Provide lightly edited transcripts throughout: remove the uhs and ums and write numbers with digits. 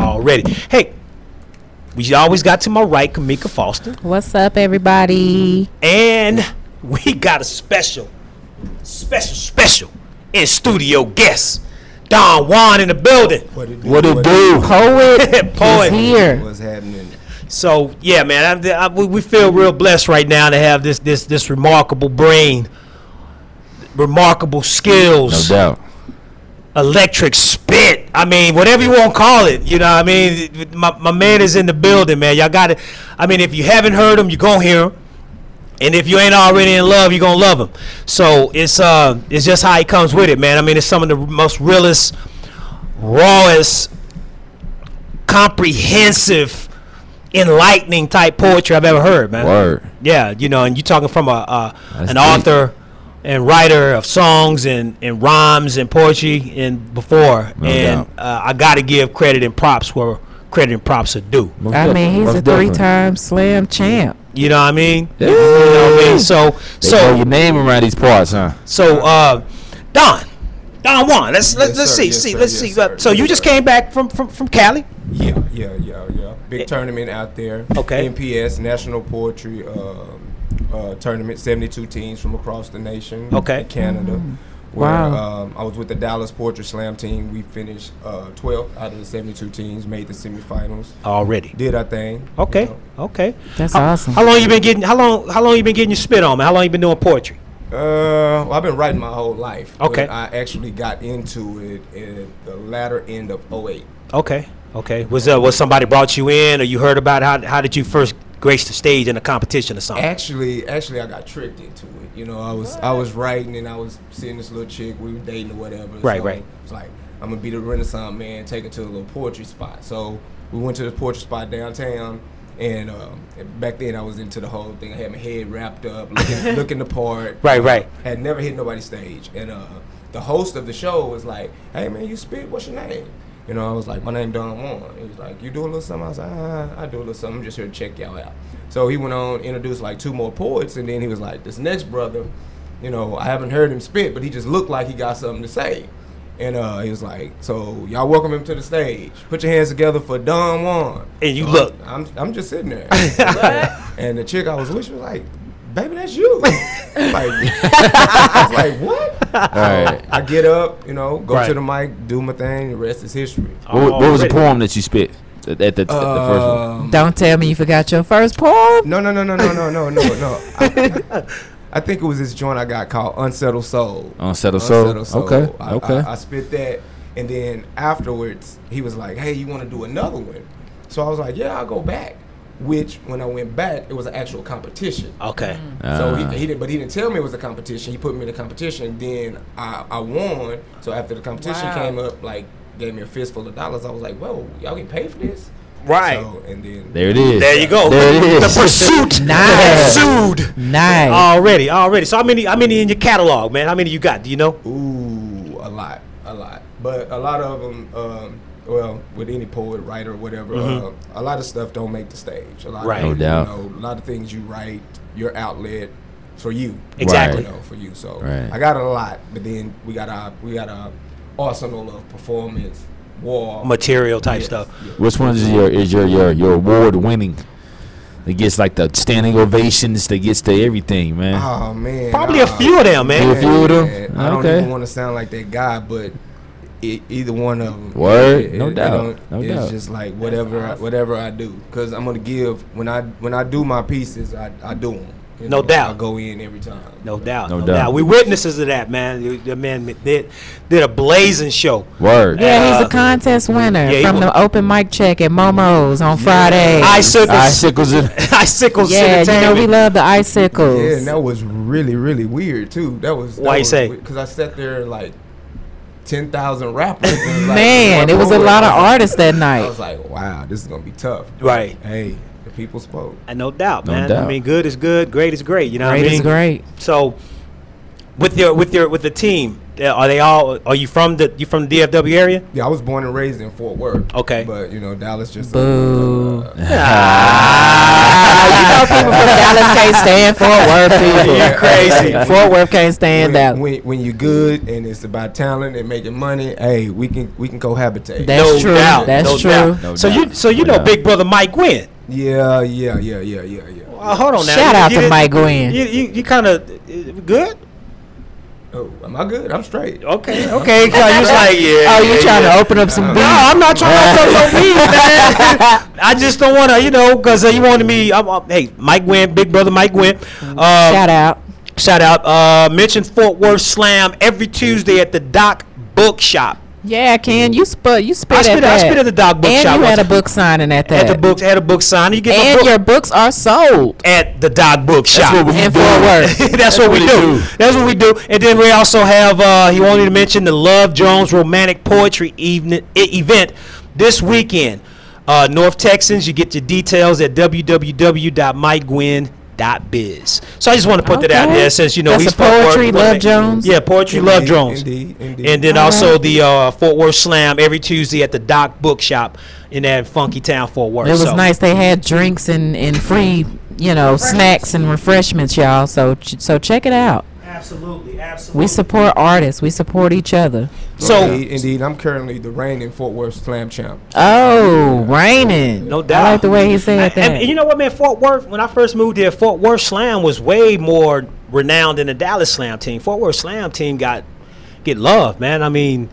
already. Hey, we always got to my right, Kamika Foster. What's up, everybody? And we got a special in studio guest. Don Juan in the building. What it do? Poet is here. What's happening? So yeah, man, we feel real blessed right now to have this remarkable brain, remarkable skills, No doubt. electric spit. I mean, whatever you want to call it. You know what I mean? My man is in the building, man. Y'all got it. I mean, if you haven't heard him, you're going to hear him. And if you ain't already in love, you're going to love him. So it's just how he comes with it, man. I mean, it's some of the most realest, rawest, comprehensive, enlightening type poetry I've ever heard, man. Word. Yeah, you know, and you're talking from an deep. author and writer of songs and rhymes and poetry and before. No and doubt. I got to give credit and props where credit and props are due. Most I mean, he's most a definitely. 3-time slam champ. You know what I mean? Yeah. You know what I mean? So They know your name around these parts, huh? Don Juan, let's see. So you just came back from Cali? Yeah. Big tournament out there. Okay. NPS, National Poetry Tournament, 72 teams from across the nation. Okay. Canada. Where, Wow. I was with the Dallas Poetry Slam team. We finished 12th out of the 72 teams, made the semifinals. Already. Did our thing. Okay. You know. Okay. That's awesome. How long you been getting? How long you been getting your spit on, man? How long you been doing poetry? Well, I've been writing my whole life. Okay. But I actually got into it at the latter end of '08. Okay. Was somebody brought you in, or you heard about it? How did you first grace the stage in a competition or something? Actually, I got tricked into it. You know, I was writing and I was seeing this little chick. We were dating or whatever. Right. It's like, I'm gonna be the Renaissance man, take her to a little poetry spot. So we went to this poetry spot downtown. And back then I was into the whole thing. I had my head wrapped up, looking the part. Right. Had never hit nobody's stage. And the host of the show was like, "Hey man, you spit? What's your name?" You know, I was like, "My name Don Juan." He was like, "You do a little something?" I was like, "I do a little something. I'm just here to check y'all out." So he went on, introduced like 2 more poets, and then he was like, "This next brother, you know, I haven't heard him spit, but he just looked like he got something to say." And he was like, "So y'all welcome him to the stage. Put your hands together for Don Juan." And you So look. I'm just sitting there. And the chick I was with was like, "Baby, that's you." I was like, "What?" Right. I get up, you know, go Right. to the mic, do my thing. The rest is history. What was the Already. poem that you spit at the first one? Don't tell me you forgot your first poem. No. I think it was this joint I got called Unsettled Soul. Unsettled Soul. Okay. I spit that, and then afterwards he was like, "Hey, you want to do another one?" So I was like, "Yeah, I'll go back." Which when I went back, it was an actual competition. Okay. So he didn't tell me it was a competition. He put me in the competition. Then I won. So after the competition Wow. came up, like gave me a fistful of dollars. I was like, "Whoa, y'all get paid for this?" Right. So, and then There it is. There you go. There it is. The pursuit. Nice. Pursued. Nice. Already. So how many in your catalog, man? How many you got? Do you know? Ooh, a lot. But a lot of them, well, with any poet, writer, whatever, a lot of stuff don't make the stage. A lot Right. of, No doubt. You know, a lot of things you write, your outlet for you. Exactly. You know, for you. So Right. I got a lot, but then we got a arsenal of performance, wall. Material type Yes, stuff. yes. Which one is your award winning? That gets like the standing ovations. That gets to everything, man. Oh man, Probably a few of them, man. A few of them? Man, I don't Okay. even want to sound like that guy, but either one of them. Word? No doubt. No it's doubt. just like whatever I do, because I'm gonna give when I do my pieces, I do them. No doubt. I go in every time. No doubt. No No doubt. doubt. We witnesses of that, man. The man did a blazing show. Word. Yeah, he's a contest winner yeah, he from was- the open mic check at Momo's on Friday. Icicles. Icicles Yeah, you know we Entertainment. love the icicles. Yeah, and that was really weird too. Why you say? Because I sat there like 10,000 rappers. And it was like Man, one it was a poet. lot of artists that I night. was like, wow, this is gonna be tough. Right. Hey, the people spoke. And no doubt, No man. doubt. I mean, good is good, great is great. You know Great what I mean? is great. So with the team, are you from the DFW area? Yeah, I was born and raised in Fort Worth. Okay. But Dallas just. Boo. You know people from Dallas can't stand Fort Worth people. You're crazy. Fort Worth can't stand Dallas. When you're good and it's about talent and making money, hey, we can cohabitate. That's No true. doubt, That's no true. doubt. No So doubt. you No know doubt. Big Brother Mike Gwynn. Yeah. Hold on now. Shout out to didn't- Mike Gwynn. You kind of good. Oh, am I good? I'm straight. Okay. 'Cause you was like, yeah. Oh, you trying to open up some No, beef? I'm not trying to open no beef, man. I just don't want to, because you wanted me. Hey, Mike Gwynn, Big Brother Mike Gwynn. Shout out. Shout out. Mention Fort Worth Slam every Tuesday at the Doc Bookshop. Yeah, Ken, you spit I at spit that. at the Doc Bookshop. And you had a once. book signing at that. Had a book sign. You get my And book your books are sold at the Doc Bookshop. That's what we in do. Fort Worth. That's what we do. That's what we do. And then we also have. He wanted to mention the Love Jones Romantic Poetry event this weekend. North Texans. You get your details at www.mikegwynn.biz. So I just want to put that out Okay. there since That's he's a poetry, Fort Worth. Love Jones. Yeah, Poetry Love Jones. Indeed. And then All also right. the Fort Worth Slam every Tuesday at the Doc Bookshop in that funky town, Fort Worth. It was So, nice. They had drinks and free, snacks and refreshments, y'all. So check it out. Absolutely. We support artists. We support each other. So Indeed, I'm currently the reigning Fort Worth Slam champ. Oh, raining. No doubt. I like the way he said that. And you know what, man? Fort Worth, when I first moved here, Fort Worth Slam was way more renowned than the Dallas Slam team. Fort Worth Slam team get love, man. I mean,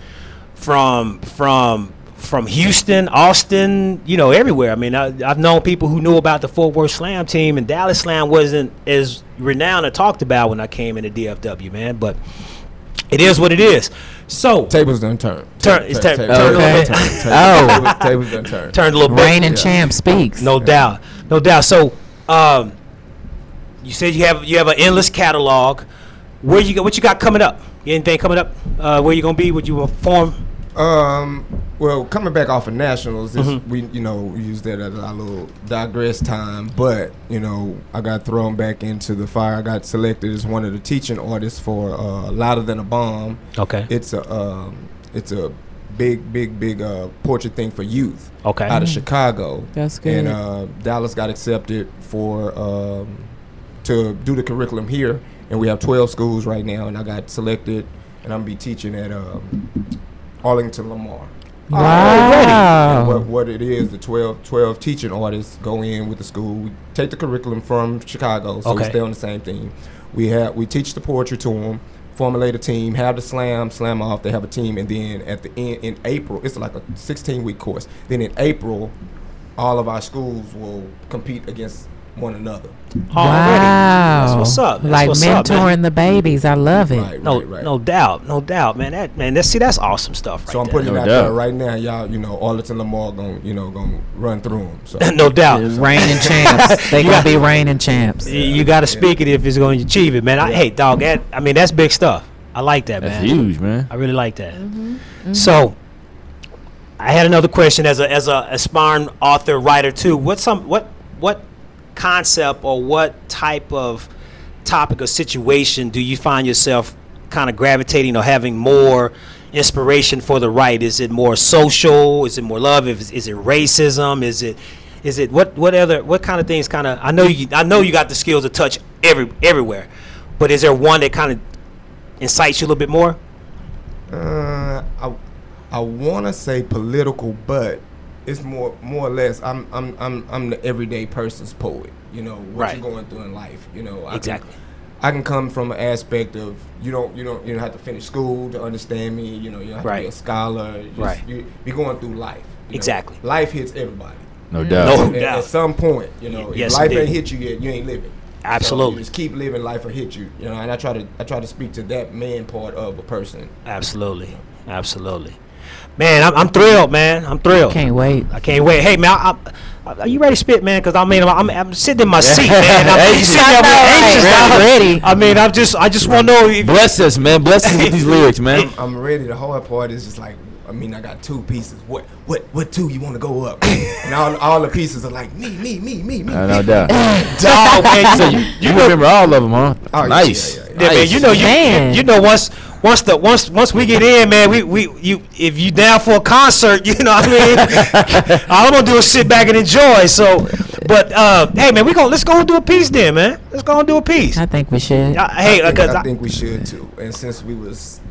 from Houston, Austin, everywhere. I mean, I've known people who knew about the Fort Worth Slam team, and Dallas Slam wasn't as renowned or talked about when I came into DFW, man. But it is what it is. So Tables done turned. Tables Okay. done Tables done turned. turned a little bit. Reigning champ speaks. No doubt. So, you said you have an endless catalog. What you got coming up? Anything coming up? Where you gonna be? Would you perform? Well, coming back off of nationals, Mm-hmm. we used that as our little digress time. But I got thrown back into the fire. I got selected as one of the teaching artists for Louder Than a Bomb. Okay. It's a big portrait thing for youth. Okay. Out of Chicago. That's good. And Dallas got accepted for to do the curriculum here, and we have 12 schools right now. And I got selected, and I'm gonna be teaching at Arlington Lamar. Wow. And what it is, the 12 teaching artists go in with the school. We take the curriculum from Chicago, so we Okay. stay on the same theme. We teach the poetry to them, formulate a team, have the slam off. They have a team, and then at the end in April, it's like a 16-week course. Then in April, all of our schools will compete against one another. Already. Wow. That's what's up. That's Like what's up, man. mentoring the babies. I love it. Right. No doubt, man. That's awesome stuff, right So I'm there. putting No it out doubt. there right now, y'all. Arlington Lamar gonna run through them. So No doubt. Reigning champs. They gonna be reigning champs. You got to speak it if it's going to achieve it, man. Hey, dog. That's big stuff. I like that, That's man. huge, man. I really like that. So, I had another question as a aspiring author, writer too. What concept or what type of topic or situation do you find yourself kind of gravitating or having more inspiration for the write? Is it more social? Is it more love? Is it racism? Is it what kind of things kind of? I know you got the skills to touch everywhere, but is there one that kind of incites you a little bit more? I want to say political, but it's more or less. I'm the everyday person's poet. What Right. you're going through in life. Exactly. I can come from an aspect of you don't have to finish school to understand me. You don't have to Right. be a scholar. Right. You be going through life. Exactly. Life hits everybody. No doubt. No At doubt. some point, Yes, if life indeed. ain't hit you yet, you ain't living. Absolutely. So you just keep living, life will hit you. And I try to speak to that man part of a person. Absolutely. Man, I'm thrilled, man. I'm thrilled. Can't wait. I can't wait. Hey, man, are you ready to spit, man? Because I'm sitting in my seat, man. I'm Anxious. sitting there anxious. I'm ready. I mean, I just want to know if Bless us, man. Bless us with these lyrics, man. I'm ready. The hard part is just like I mean, I got 2 pieces. What 2 you want to go up? And all the pieces are like me. No doubt. Dog, man. So you remember all of them, huh? Oh, nice. yeah. Yeah, man, you know once we get in, man, if you down for a concert, you know what I mean, all I'm gonna do is sit back and enjoy. So, but hey, man, let's go and do a piece then, man. Let's go and do a piece. I think we should. I think we should too. And since we was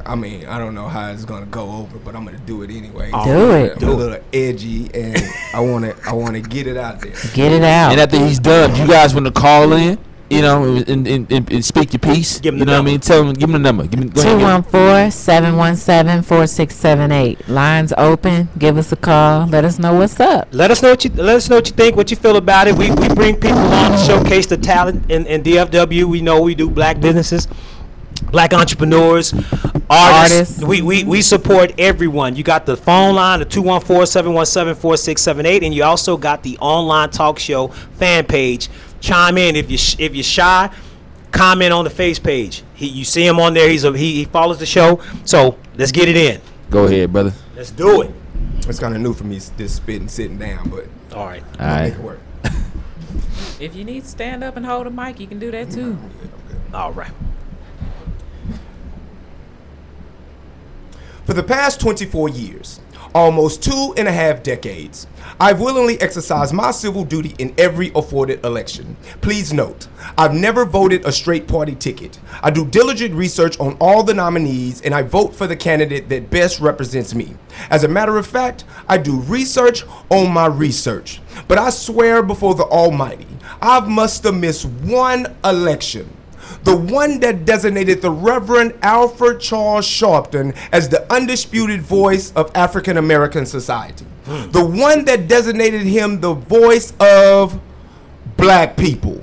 I mean, I don't know how it's gonna go over, but I'm gonna do it anyway. Do it. I'm a little edgy, and I wanna get it out there. Get it out. And after he's done, you guys want to call in, you know, and speak your piece. Give him you the know number. what I mean? Tell him, give him the number. Go ahead, 214-717-4678. Lines open. Give us a call. Let us know what's up. Let us know what you think, what you feel about it. We bring people on to showcase the talent in DFW. We know we do black businesses, black entrepreneurs, artists. We support everyone. You got the phone line, the 214-717-4678, and you also got the online talk show fan page. Chime in if you're shy. Comment on the face page. You see him on there. He follows the show. So let's get it in. Go ahead, brother. Let's do it. It's kind of new for me, this spitting sitting down, but All right. I'll make it work. If you need to stand up and hold a mic, you can do that too. All right. For the past 24 years, almost 2.5 decades, I've willingly exercised my civil duty in every afforded election. Please note, I've never voted a straight party ticket. I do diligent research on all the nominees, and I vote for the candidate that best represents me. As a matter of fact, I do research on my research. But I swear before the Almighty, I must have missed one election. The one that designated the Reverend Alfred Charles Sharpton as the undisputed voice of African American society. The one that designated him the voice of black people.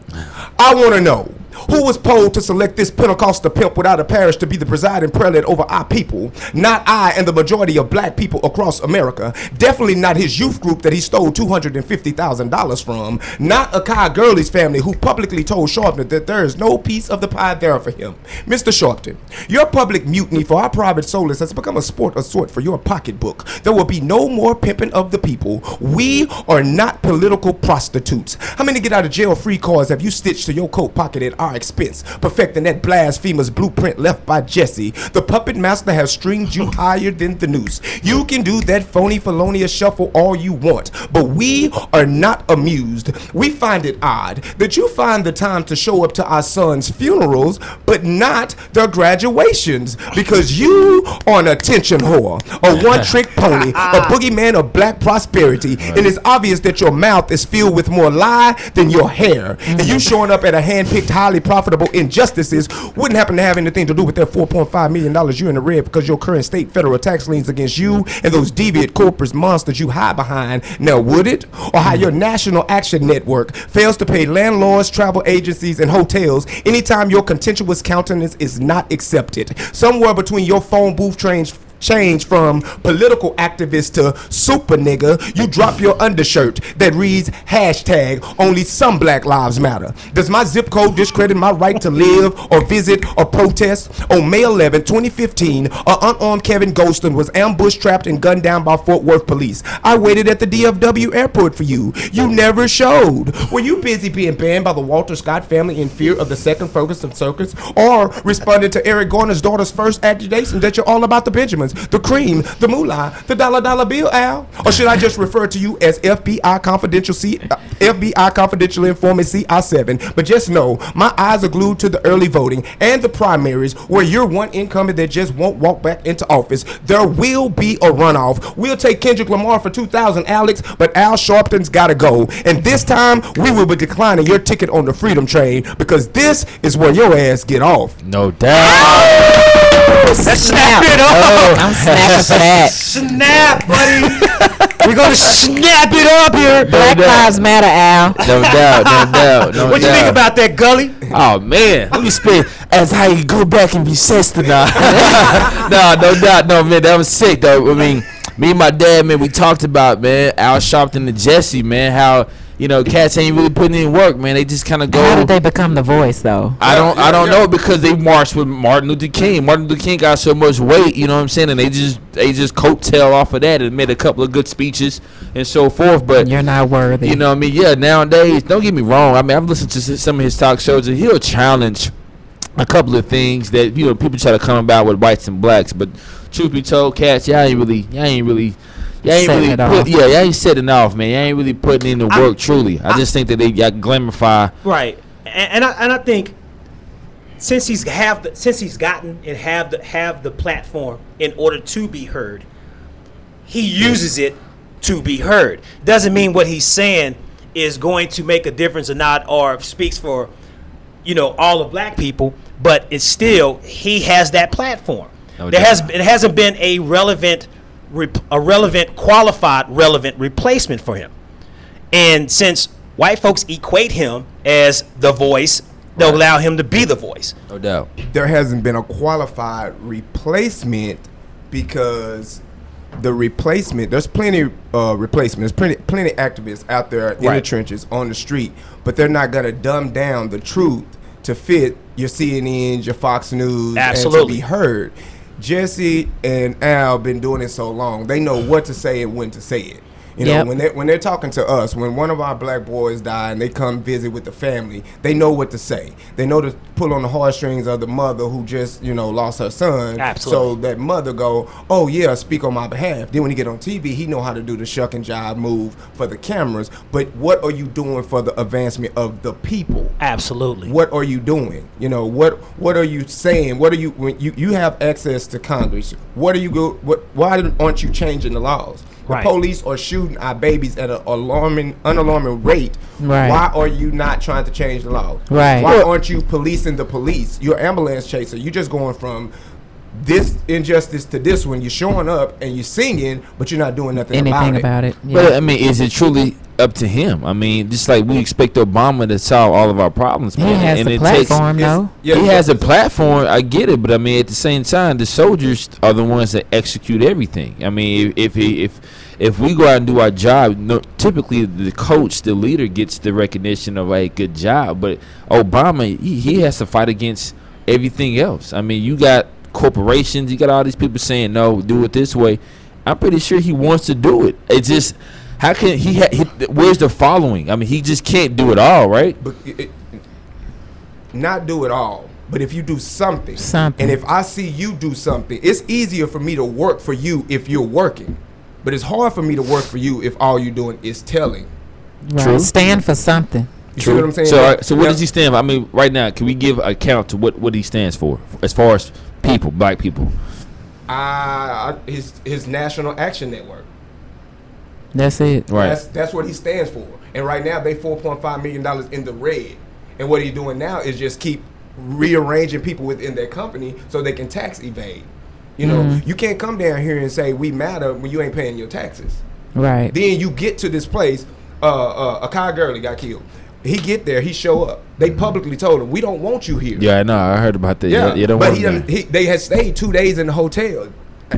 I want to know, who was polled to select this Pentecostal pimp without a parish to be the presiding prelate over our people? Not I and the majority of black people across America. Definitely not his youth group that he stole $250,000 from. Not Akai Gurley's family, who publicly told Sharpton that there is no piece of the pie there for him. Mr. Sharpton, your public mutiny for our private soulless has become a sport of sort for your pocketbook. There will be no more pimping of the people. We are not political prostitutes. How many get out of jail free cards have you stitched to your coat pocket at our expense, perfecting that blasphemer's blueprint left by Jesse? The puppet master has stringed you higher than the noose. You can do that phony felonious shuffle all you want, but we are not amused. We find it odd that you find the time to show up to our sons' funerals, but not their graduations, because you are an attention whore, a one-trick pony, a boogeyman of black prosperity, and it's obvious that your mouth is filled with more lie than your hair, and you showing up at a hand-picked, highly profitable injustices wouldn't happen to have anything to do with that $4.5 million you're in the red because your current state federal tax liens against you and those deviant corporate monsters you hide behind. Now, would it? Or how your National Action Network fails to pay landlords, travel agencies, and hotels anytime your contentious countenance is not accepted. Somewhere between your phone booth change from political activist to super nigga, you drop your undershirt that reads hashtag only some black lives matter. Does my zip code discredit my right to live or visit or protest? On May 11, 2015, unarmed Kevin Golston was ambushed, trapped, and gunned down by Fort Worth police. I waited at the DFW airport for you. You never showed. Were you busy being banned by the Walter Scott family in fear of the second Ferguson circus, or responded to Eric Garner's daughter's first accusation that you're all about the Benjamins, the cream, the moolah, the dollar bill, Al? Or should I just refer to you as FBI confidential informant CI7? But just know, my eyes are glued to the early voting and the primaries, where you're one incumbent that just won't walk back into office. There will be a runoff. We'll take Kendrick Lamar for 2,000, Alex, but Al Sharpton's gotta go. And this time, we will be declining your ticket on the Freedom Train, because this is where your ass get off. No doubt. Let's snap it up. I'm snapping for that. Snap, buddy. We're gonna snap it up here. Black Lives Matter, Al. No doubt. What you think about that, Gully? Oh man, let me spit as I go back and be sister now. No doubt, no man, that was sick though. I mean, me and my dad, man, we talked about, man, Al Sharpton and Jesse, man, how you know, cats ain't really putting in work, man. They just kind of go. How did they become the voice though? I don't know, because they marched with Martin Luther King. Martin Luther King got so much weight, you know what I'm saying, and they just coattail off of that and made a couple of good speeches and so forth. But You're not worthy. you know what I mean? Yeah, nowadays, don't get me wrong. I mean, I've listened to some of his talk shows, and he'll challenge a couple of things that, you know, people try to come about with whites and blacks. But truth be told, cats, y'all ain't really Setting it off. y'all ain't setting off, man. Y'all ain't really putting in the work truly. I just think that they got glamorify. Right, and I think since he's gotten and have the platform in order to be heard, he uses it to be heard. Doesn't mean what he's saying is going to make a difference or not, or speaks for, you know, all of black people. But it's still, he has that platform. No It doubt. hasn't been a qualified relevant replacement for him. And since white folks equate him as the voice, they'll allow him to be the voice. No doubt. There hasn't been a qualified replacement because the replacement, there's plenty replacement. There's plenty activists out there in the Right. trenches on the street, but they're not going to dumb down the truth to fit your CNNs, your Fox News, and to Absolutely. be heard. Jesse and Al been doing it so long, they know what to say and when to say it. You know, Yep. when they're talking to us, when one of our black boys die and they come visit with the family, they know what to say. They know to pull on the heartstrings of the mother who just, you know, lost her son. Absolutely. So that mother go, oh yeah, speak on my behalf. Then when he get on TV, he know how to do the shuck and jive move for the cameras. But what are you doing for the advancement of the people? Absolutely. What are you doing? You know, what are you saying? What are you, when you have access to Congress? What are you why aren't you changing the laws? The Right. police are shooting our babies at an unalarming rate. Right. Why are you not trying to change the law? Right. Why aren't you policing the police? You're ambulance chaser. You're just going from this injustice to this one. You're showing up and you're singing, but you're not doing nothing Anything about it. about it? But I mean, is it truly up to him? I mean, just like we expect Obama to solve all of our problems, He man. has and the it platform, though. Yeah, he has a platform. I get it, but I mean, at the same time, the soldiers are the ones that execute everything. I mean, if we go out and do our job, no, typically the coach, the leader, gets the recognition of a good job. But Obama, he has to fight against everything else. I mean, you got corporations, you got all these people saying no, do it this way. I'm pretty sure he wants to do it. It's just, how can he? Where's the following? I mean, he just can't do it all, right? But not do it all. But if you do something, Something. and if I see you do something, it's easier for me to work for you if you're working. But it's hard for me to work for you if all you're doing is telling. Right. True. Stand for something. You see what I'm saying? So what Now- does he stand for? I mean, right now, can we give a count to what he stands for as far as people, black people? His National Action Network. That's it. Right. That's what he stands for. And right now they $4.5 million in the red. And what he's doing now is just keep rearranging people within their company so they can tax evade. You know, you can't come down here and say we matter when you ain't paying your taxes. Right. Then you get to this place, Akai Gurley got killed. He get there, he show up. They publicly told him, we don't want you here. Yeah, I know. I heard about that. Yeah, You don't but want him there. they had stayed 2 days in the hotel.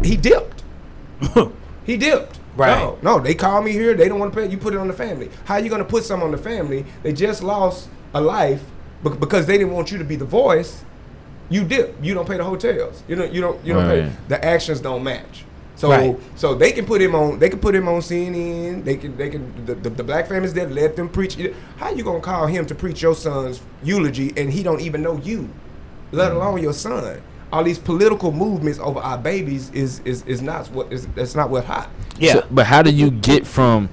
He dipped. He dipped. Right. No, they called me here. They don't want to pay. You put it on the family. How you going to put something on the family? They just lost a life because they didn't want you to be the voice. You dip. You don't pay the hotels. You don't pay. Right. The actions don't match. So Right. so they can put him on. They can put him on CNN. They can. The black families there let them preach. How you gonna call him to preach your son's eulogy and he don't even know you, let alone your son? All these political movements over our babies is not what is. That's not what hot. Yeah. So, but how do you get from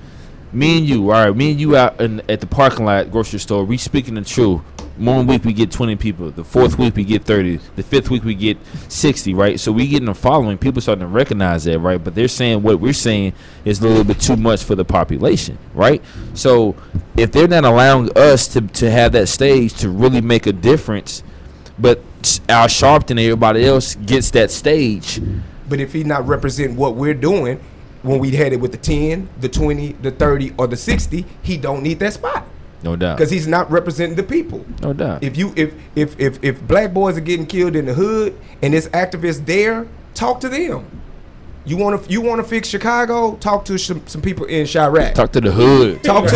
me and you? All right, me and you out at the parking lot grocery store. We speaking the truth. 1 week we get 20 people. The 4th week we get 30. The 5th week we get 60. Right. So we getting a following. People starting to recognize that. Right. But they're saying what we're saying is a little bit too much for the population. Right. So if they're not allowing us to have that stage to really make a difference, but Al Sharpton and everybody else gets that stage. But if he's not representing what we're doing, when we had it with the 10, the 20, the 30, or the 60, he don't need that spot No doubt. because he's not representing the people. No doubt. If black boys are getting killed in the hood and there's activists there, talk to them. You want to fix Chicago? Talk to some people in Chirac. Talk to the hood. Talk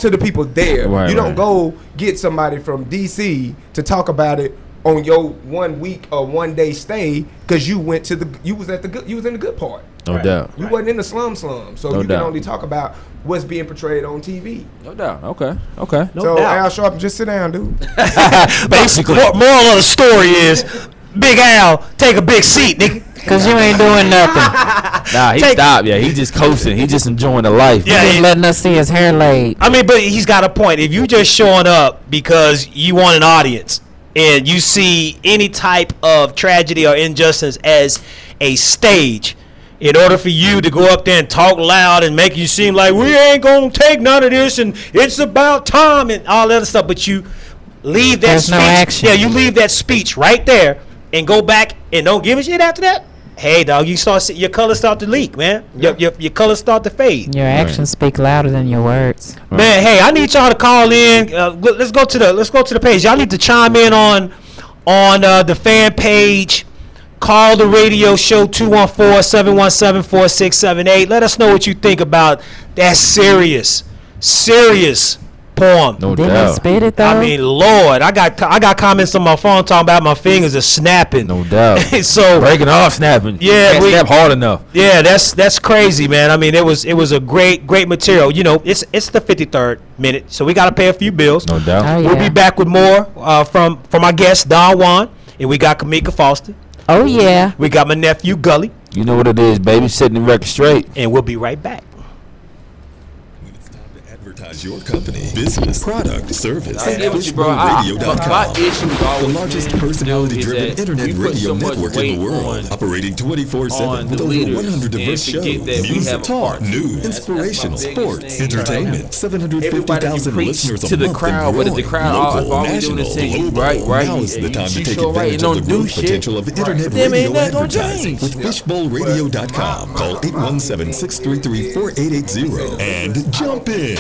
to the people there. Right, you don't right. go get somebody from DC to talk about it on your 1 week or 1 day stay because you was in the good part. No doubt. You wasn't in the slum. So No you doubt. can only talk about what's being portrayed on TV. No doubt. Okay. No So doubt. Al Sharpton, just sit down, dude. Basically, moral of the story is, Big Al, take a big seat, nigga. Cause you ain't doing nothing. Nah, he stopped. Yeah, he just coasting. He just enjoying the life. Yeah, Just letting us see his hair laid. I mean, but he's got a point. If you just showing up because you want an audience and you see any type of tragedy or injustice as a stage, in order for you to go up there and talk loud and make you seem like we ain't gonna take none of this and it's about time and all that other stuff, but you leave that There's speech. no action. Yeah, you leave that speech right there and go back and don't give a shit after that. Hey, dog, you start your colors start to leak, man. Your colors start to fade. Your actions speak louder than your words. Man, hey, I need y'all to call in. Let's go to the page. Y'all need to chime in on the fan page. Call the radio show 214-717-4678. Let us know what you think about that serious poem. No Didn't he doubt. spit it though? I mean, Lord, I got comments on my phone talking about my fingers are snapping. No doubt. So Breaking off, snapping. Yeah, Can't snap hard enough. yeah, that's crazy, man. I mean, it was a great material. You know, it's the 53rd minute, so we got to pay a few bills. No doubt. Oh, We'll yeah. be back with more from our guest Don Juan, and we got Kamika Foster. Oh yeah. We got my nephew Gully, You know what it is, baby. Setting the record straight. and we'll be right back. When it's time to advertise your company, business, product, service, I at get with you, bro. My FishboneRadio.com. issue is The always largest been, personality-driven is that internet we put radio so much network in weight the world, on operating 24/7 on with the over leaders 100 diverse and shows, forget that we news, have a talk, part. news, That's my inspirational, biggest sports, thing right entertainment, now. 750,000 listeners a to the month crowd, and but if the growing. crowd Local, all we doing national, is saying global. right, Now is the time to you take show right advantage and of the don't do growth shit. potential of internet Them ain't radio not gonna advertising change. with FishbowlRadio.com. Call 817-633-4880 and jump in.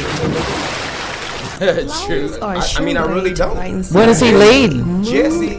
True. I mean, I really don't. What is he leading? Jesse,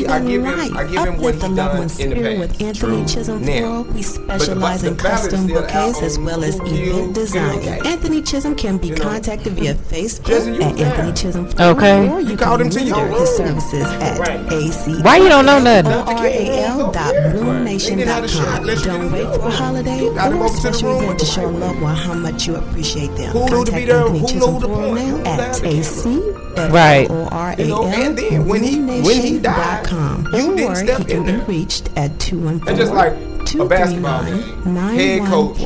I give him what he done in the past. With Anthony Chisholm Floral, we specialize in custom bouquets as well as event design. Anthony Chisholm can be contacted via Facebook Jesse, you at there. Anthony Chisholm Floral, Okay. or you called can him to your render his room. services at AC. Why you don't know nothing? ORAL.bloomnation.com. Don't wait for a holiday Got him or a over to the special room event to with show the love one how much you appreciate them. Who knew to be Contact there? Anthony Who Chisholm know the Floral point? now Who at died the AC. Right. And then when he died, you didn't step in Or he can there. be reached at And just like a basketball game, head coach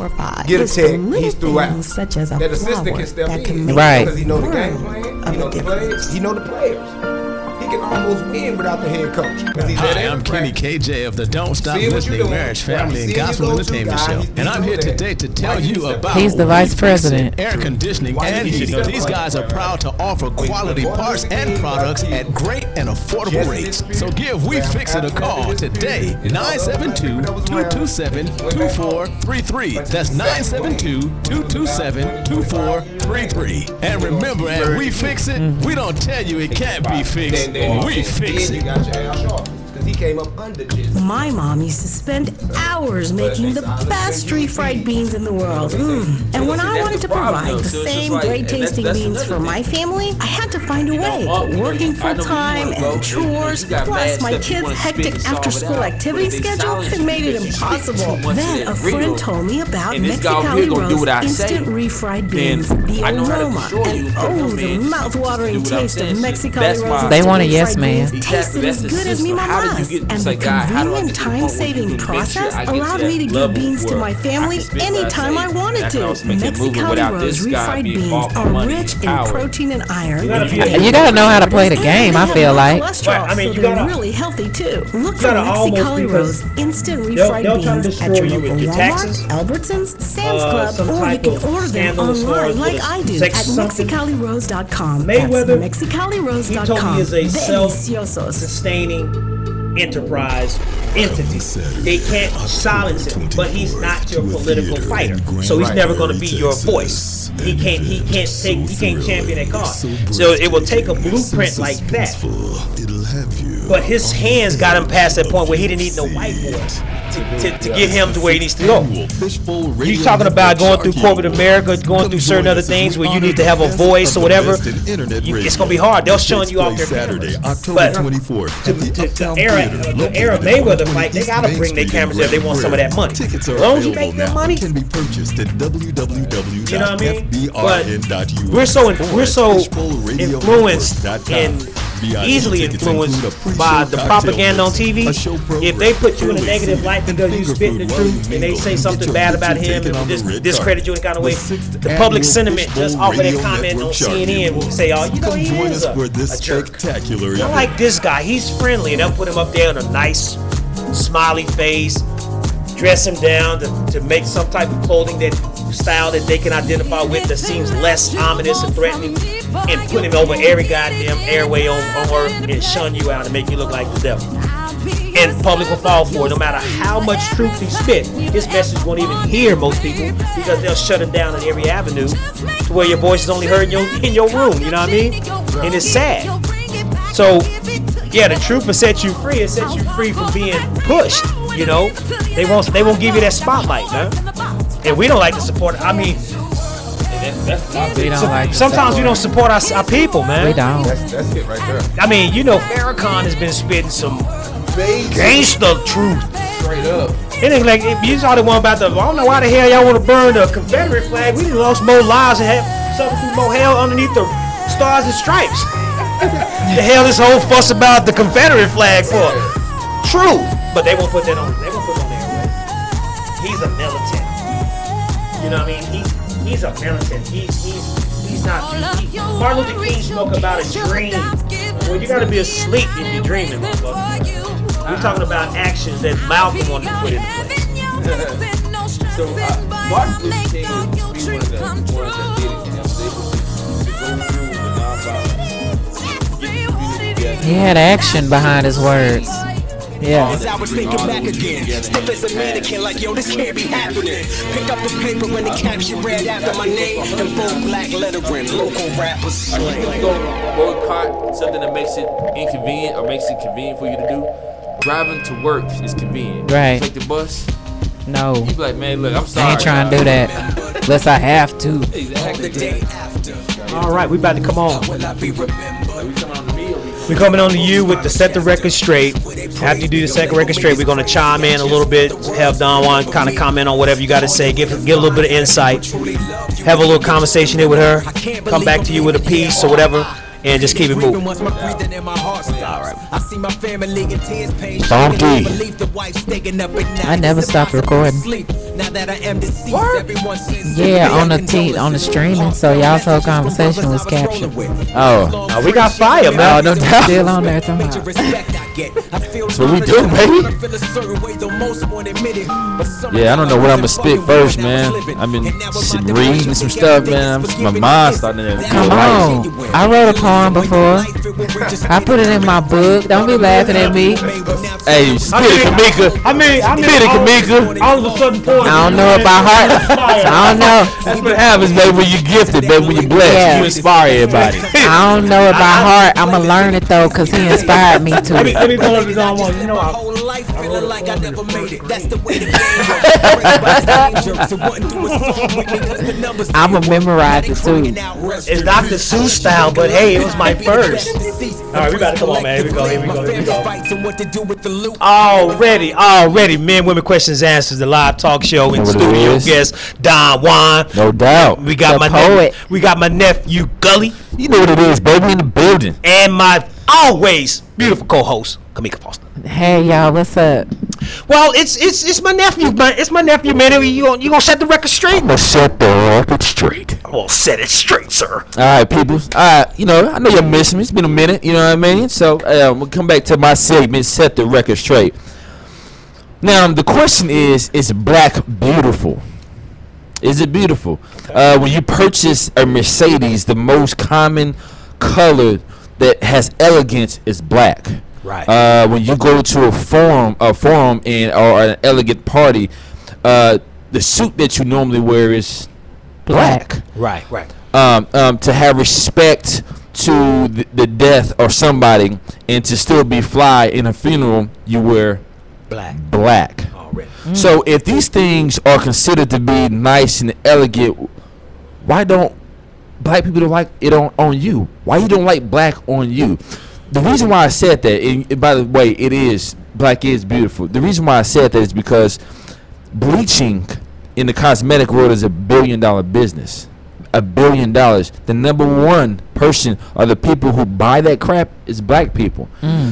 get a tech, he's through out. Such as a That assistant flower can step that in. can make Right. Because he know the a game world plan, of he a know the difference. players, he know the players. He can almost win without the head coach. 'Cause he's at Hi, every I'm Kenny practice. KJ of the Don't Stop See what you Listening doing. Marriage Right. Family See and you Gospel go to Entertainment guy, Show. he's And I'm here doing that. today to tell Why you you step about in? He's the We vice Fix It president. Air conditioning Why and you heating. step These in? guys are proud to offer quality parts and products at great and affordable rates. So give We Fix It a call today. 972-227-2433. That's 972-227-2433. And remember, at We Fix It, we don't tell you it can't be fixed. We fix You it. got your Al Sharpton. Because he came up under this. My mom used to spend hours making the best street-fried beans in the world. And when I wanted to provide the same great tasting beans for my family, I had to find a way. Working full-time and chores, plus my kids' hectic after-school activity schedule, it made it impossible. Then a friend told me about And this guy over here Mexicali gonna do what I Rose say, instant refried then beans. The I know how to aroma destroy you and if you come the in and mouth-watering do what I'm taste of saying. Mexicali That's Rose my- instant They want a refried yes man. beans tasted as That's the good as mi system. How do you mamás. get- And it's the like, God, how do I convenient, get to the point where you time-saving can make sure process I get allowed to me to that give level beans to where my I family can spit what I anytime say, I wanted and I can to. also make that movement Mexicali without Rose this guy refried being beans involved with are money rich and in power. protein and iron. You gotta You gotta know how to play the game, I feel like. Cholesterol, Right, I mean, so you they're gotta- really healthy too. Look for gotta almost, Mexicali because Rose instant they'll refried try to beans destroy at your you local with your Walmart, taxes, Albertsons, Sam's Club, some or you type can of order them scandalous online laws like with I do sex at something. MexicaliRose.com. Mayweather, That's MexicaliRose.com. he told me is a Deliciosos. sustaining enterprise entity. They can't silence him, but he's not your political fighter, so he's never going to be your voice. he can't champion that car. So it will take a blueprint like that. But his hands got him past that point where he didn't need no whiteboard to get him to where he needs to go. You talking about going through corporate America, going through certain other things where you need to have a voice or whatever. It's gonna be hard. They'll showing you off their cameras. But the era Mayweather fight, they gotta bring their cameras there if they want some of that money. As long as you make their money, you know what I mean? But we're so influenced and easily influenced by the propaganda on TV. If they put you in a negative light because you spit the truth and they say something bad about him and discredit you in a kind of way, the public sentiment just off of that comment on CNN will say, oh, you know, he is a jerk. I like this guy. He's friendly. And they'll put him up there in a nice, smiley face, dress him down to make some type of clothing style that they can identify with that seems less ominous and threatening, and put him over every goddamn airway on earth and shun you out and make you look like the devil. And public will fall for it. No matter how much truth he spit, his message won't even hear most people because they'll shut him down on every avenue to where your voice is only heard in your room. You know what I mean? And it's sad. So yeah, the truth will set you free. It sets you free from being pushed. You know, they won't give you that spotlight, man. And we don't like to support. I mean, sometimes we don't support our people, man. We don't. That's it right there. I mean, you know, Farrakhan has been spitting some gangster truth. Straight up. It ain't like you saw the one about I don't know why the hell y'all want to burn the Confederate flag. We done lost more lives and have suffered through more hell underneath the stars and stripes. The hell this whole fuss about the Confederate flag for? True, but they won't put that on. They won't put it on there. Right? He's a militant. You know what I mean? He's a militant. He's not. Martin Luther King spoke about a dream. Well, you got to be asleep if you're dreaming, motherfucker. We're talking about actions that Malcolm wanted to put into place. So Martin Luther King would be one of the ones that did it. To go through the nonviolence. He had action behind his words. Yeah. As I was thinking back again, stiff as a mannequin, like yo, this can't be happening. Pick up the paper when the caption read after my name and bold black lettering, local rappers. Are you gonna go boycott something that makes it inconvenient or makes it convenient for you to do? Driving to work is convenient. Right. Take the bus. No. You be like, man, look, I'm sorry. I ain't trying to do that unless I have to. Exactly. All right, we about to come on. Like, we coming on to me or We're coming on to you with the Set the Record Straight. After you do the second record straight, we're going to chime in a little bit, have Don Juan kind of comment on whatever you got to say, give a little bit of insight, have a little conversation here with her, come back to you with a piece or whatever, and just keep it moving. All right. Funky. I never stopped recording. What? Yeah, on the streaming, so y'all's whole conversation was captured. Oh, we got fire, man. No doubt. Still on there talking about. That's what we do, baby. Yeah, I don't know what I'm gonna spit first, man. I've been reading some stuff, man. My mind's starting to come on. I wrote a poem before. I put it in my book. Don't be laughing at me. Hey, spit it, Kamika. I mean, spit it, Kamika. All of a sudden, I don't know it by heart. I don't know. That's what happens, baby, when you gifted, baby, when you blessed. Yeah. You inspire everybody. I don't know it by heart. I'm gonna learn it though, cause he inspired me to. Let me go to Don Juan. You know, I'ma memorize it too. It's Dr. Seuss style, but hey, it was my first. All right, we gotta come on, man. Here we go. Already. Men, women, questions, answers. The live talk show in studio guest Don Juan. No doubt. We got my poet. We got my nephew Gully. You know what it is, baby, in the building. And my always beautiful co-host Kamika Foster. Hey y'all, what's up? Well, it's my nephew, man. It's my nephew, man. You gonna set the record straight? I'm gonna set the record straight. I'm gonna set it straight, sir. All right, people. All right, you know, I know you're missing me. It's been a minute, you know what I mean? So we'll come back to my segment, Set the Record Straight. Now, the question is black beautiful? Is it beautiful? When you purchase a Mercedes, the most common color that has elegance is black. Right. When you go to a forum or an elegant party, the suit that you normally wear is black. Right. To have respect to the death of somebody, and to still be fly in a funeral, you wear black. Already. So if these things are considered to be nice and elegant, why don't black people like it on you? Why you don't like black on you? The reason why I said that, and by the way, black is beautiful. The reason why I said that is because bleaching in the cosmetic world is $1 billion business. $1 billion. The number one person or the people who buy that crap is black people.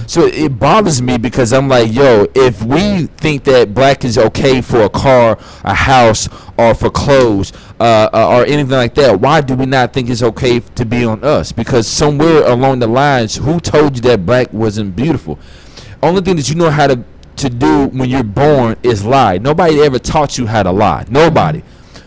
So it bothers me because I'm like, yo, if we think that black is okay for a car, a house, or for clothes, or anything like that, why do we not think it's okay to be on us? Because somewhere along the lines, who told you that black wasn't beautiful? Only thing that you know how to do when you're born is lie. Nobody ever taught you how to lie. Nobody.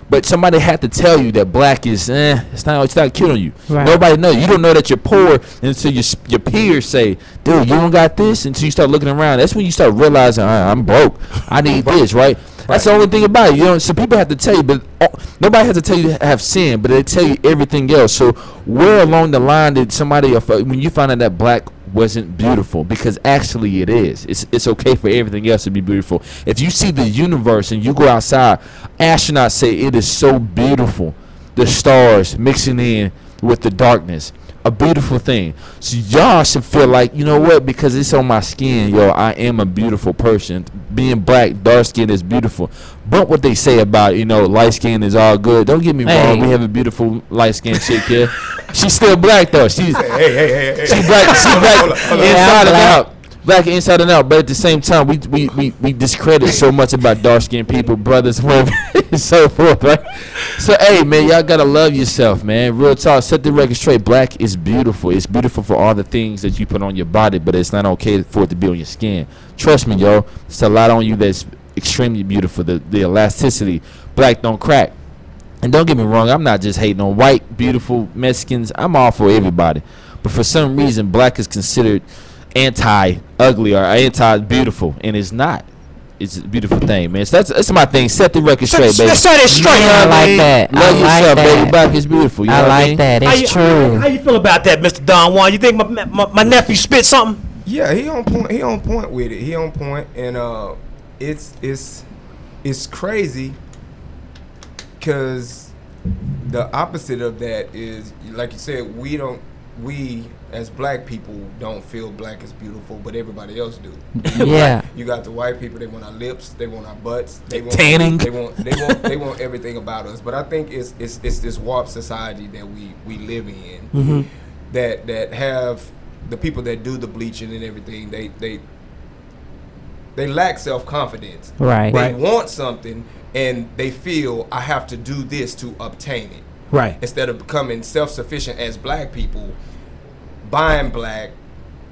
But somebody had to tell you that black is it's not killing you. Right. Nobody knows. You don't know that you're poor until your peers say, dude, you don't got this, until you start looking around. That's when you start realizing, I'm broke. I need this, right? That's the only thing about it. You know, so people have to tell you, but nobody has to tell you to have sin, but they tell you everything else. So where along the line did somebody, when you find out that black wasn't beautiful? Because actually it is. It's okay for everything else to be beautiful. If you see the universe and you go outside, astronauts say it is so beautiful. The stars mixing in with the darkness. A beautiful thing. So y'all should feel like, you know what, because it's on my skin, yo, I am a beautiful person. Being black, dark skin is beautiful. But what they say about, light skin is all good. Don't get me wrong, we have a beautiful light skinned chick here. She's still black though. She's black. She's black inside and out. Black inside and out, but at the same time, we discredit so much about dark skinned people, brothers, women, and so forth, right? So, hey, man, y'all gotta love yourself, man. Real talk, set the record straight. Black is beautiful. It's beautiful for all the things that you put on your body, but it's not okay for it to be on your skin. Trust me, yo. It's a lot on you that's extremely beautiful. The elasticity. Black don't crack. And don't get me wrong, I'm not just hating on white, beautiful Mexicans. I'm all for everybody. But for some reason, black is considered anti-ugly or anti-beautiful, and it's not. It's a beautiful thing, man. So that's my thing. Set the record straight, baby. Set it straight. I like that. Love I yourself, like baby. that. Black is beautiful. You know I what like mean? that. It's true. How you feel about that, Mr. Don Juan? You think my nephew spit something? Yeah, he on point. He on point with it. He on point, and it's crazy because the opposite of that is, like you said, we as black people don't feel black is beautiful, but everybody else do. Yeah. You got the white people, they want our lips, they want our butts, they want tanning, they want everything about us. But I think it's this warped society that we live in, that have the people that do the bleaching and everything, they lack self-confidence. Right. They want something and they feel I have to do this to obtain it. Right. Instead of becoming self-sufficient as black people, buying black,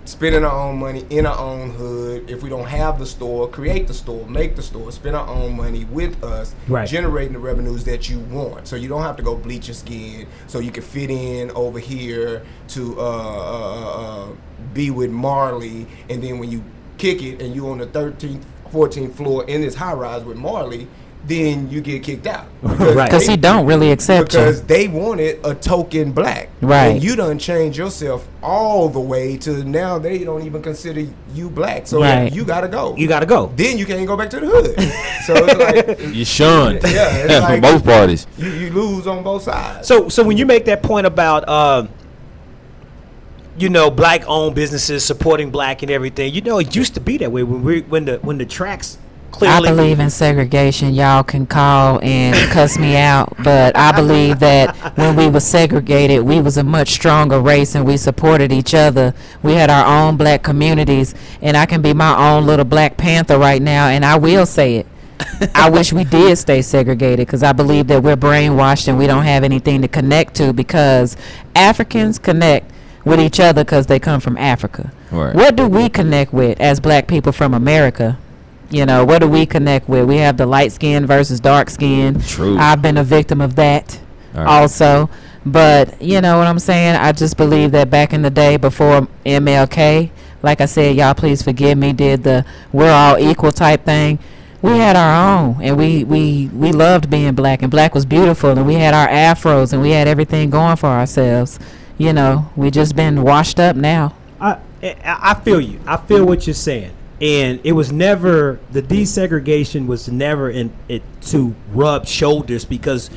spending our own money in our own hood. If we don't have the store, create the store, make the store, spend our own money with us, generating the revenues that you want. So you don't have to go bleach your skin, so you can fit in over here to be with Marley, and then when you kick it and you on the 13th, 14th floor in this high rise with Marley, then you get kicked out. Because he don't really accept you. Because they wanted a token black. Right. And you done changed yourself all the way to now they don't even consider you black. So you gotta go. You gotta go. Then you can't go back to the hood. So it's like you're shunned. Yeah, it's like both parties. You lose on both sides. So when you make that point about black owned businesses supporting black and everything, it used to be that way when the tracks clearly. I believe in segregation. Y'all can call and cuss me out, but I believe that when we were segregated, we was a much stronger race and we supported each other. We had our own black communities, and I can be my own little Black Panther right now, and I will say it. I wish we did stay segregated, because I believe that we're brainwashed and we don't have anything to connect to, because Africans connect with each other because they come from Africa. Right. What do we connect with as black people from America? What do we connect with? We have the light skin versus dark skin. True. I've been a victim of that also. But you know what I'm saying? I just believe that back in the day before MLK, like I said, y'all please forgive me, did the we're all equal type thing. We had our own, and we loved being black, and black was beautiful, and we had our afros, and we had everything going for ourselves. You know, we just been washed up now. I feel you. I feel what you're saying. And it was never, the desegregation was never in it to rub shoulders because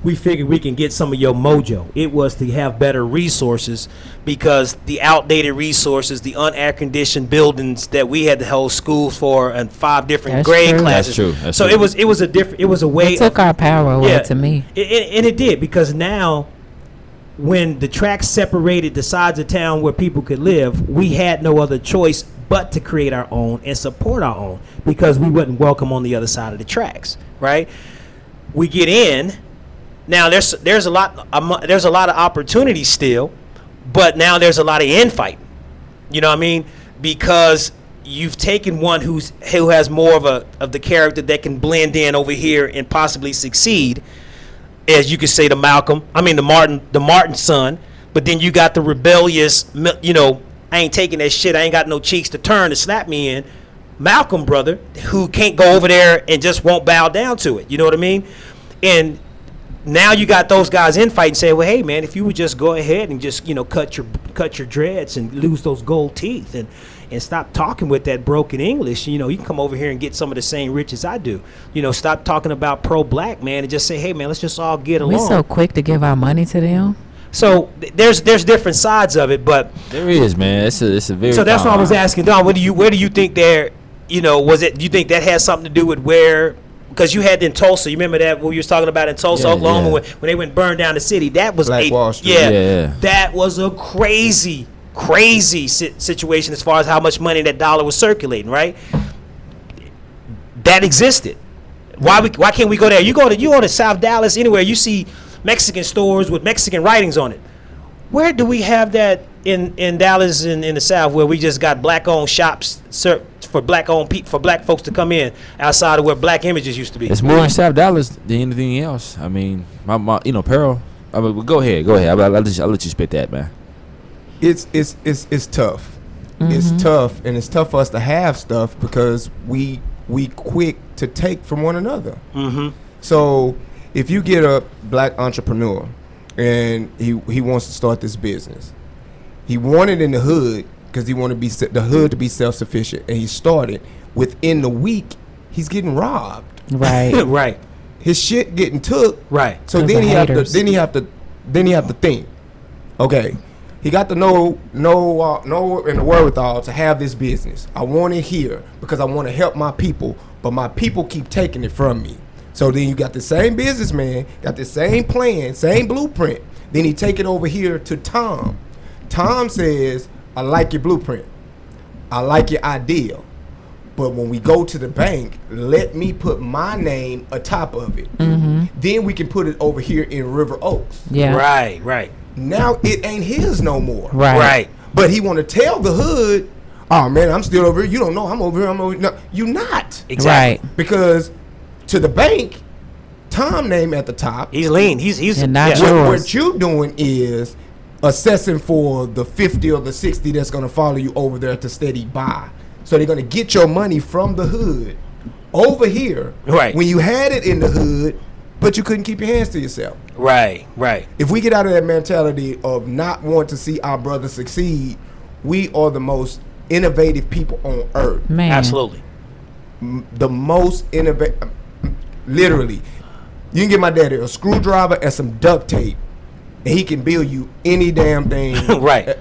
we figured we can get some of your mojo. It was to have better resources because the outdated resources, the unair-conditioned buildings that we had to hold schools for and 5 different grade classes. That's true. That's so true. it was a different, it was a way. It took our power away to me. And it did, because now when the tracks separated the sides of town where people could live, we had no other choice but to create our own and support our own because we wasn't welcome on the other side of the tracks, right? We get in. Now there's a lot of opportunity still, but now there's a lot of infighting. You know what I mean? Because you've taken one who has more of the character that can blend in over here and possibly succeed, as you could say the Martin son. But then you got the rebellious, you know, I ain't taking that shit. I ain't got no cheeks to turn to slap me in. Malcolm brother, who can't go over there and just won't bow down to it. You know what I mean? And now you got those guys infighting, saying, well, hey man, if you would just go ahead and just, you know, cut your dreads and lose those gold teeth and stop talking with that broken English, you know, you can come over here and get some of the same riches I do. You know, stop talking about pro-black, man, and just say, hey man, let's just all get along. We're so quick to give our money to them. So there's different sides of it, but there is, man. It's a very. So that's why I was asking Don, where do you think there, you know, do you think that has something to do with where? Because you had in Tulsa, you remember that what you was talking about in Tulsa, Oklahoma, when they went and burned down the city. That was Black Wall Street. Yeah, that was a crazy situation as far as how much money that dollar was circulating. Right, that existed. Why can't we go there? You go to South Dallas, anywhere you see Mexican stores with Mexican writings on it. Where do we have that in Dallas in the South, where we just got black-owned shops for black-owned for black folks to come in outside of where Black Images used to be? It's more in South Dallas than anything else. I mean, my you know, Pearl. I mean, go ahead. I'll let you spit that, man. It's tough. Mm-hmm. It's tough, and it's tough for us to have stuff because we quick to take from one another. Mm-hmm. So if you get a black entrepreneur and he wants to start this business, he wanted in the hood because he wanted the hood to be self-sufficient, and he started. Within the week, he's getting robbed. Right. Right. His shit getting took. Right. So then he have to think. Okay, he got to know and the wherewithal to have this business. I want it here because I want to help my people, but my people keep taking it from me. So then you got the same businessman, got the same plan, same blueprint. Then he take it over here to Tom. Tom says, I like your blueprint. I like your ideal. But when we go to the bank, let me put my name atop of it. Mm-hmm. Then we can put it over here in River Oaks. Yeah. Right. Now it ain't his no more. Right. But he want to tell the hood, oh man, I'm still over here. You don't know I'm over here. No, you not. Exactly. Right. Because to the bank, Tom name at the top. He's lean. He's not yours. What you doing is assessing for the 50 or the 60 that's gonna follow you over there to steady buy. So they're gonna get your money from the hood over here. Right. When you had it in the hood, but you couldn't keep your hands to yourself. Right. If we get out of that mentality of not wanting to see our brother succeed, we are the most innovative people on earth. Man. Absolutely. The most innovative. Literally, you can get my daddy a screwdriver and some duct tape, and he can build you any damn thing. Right.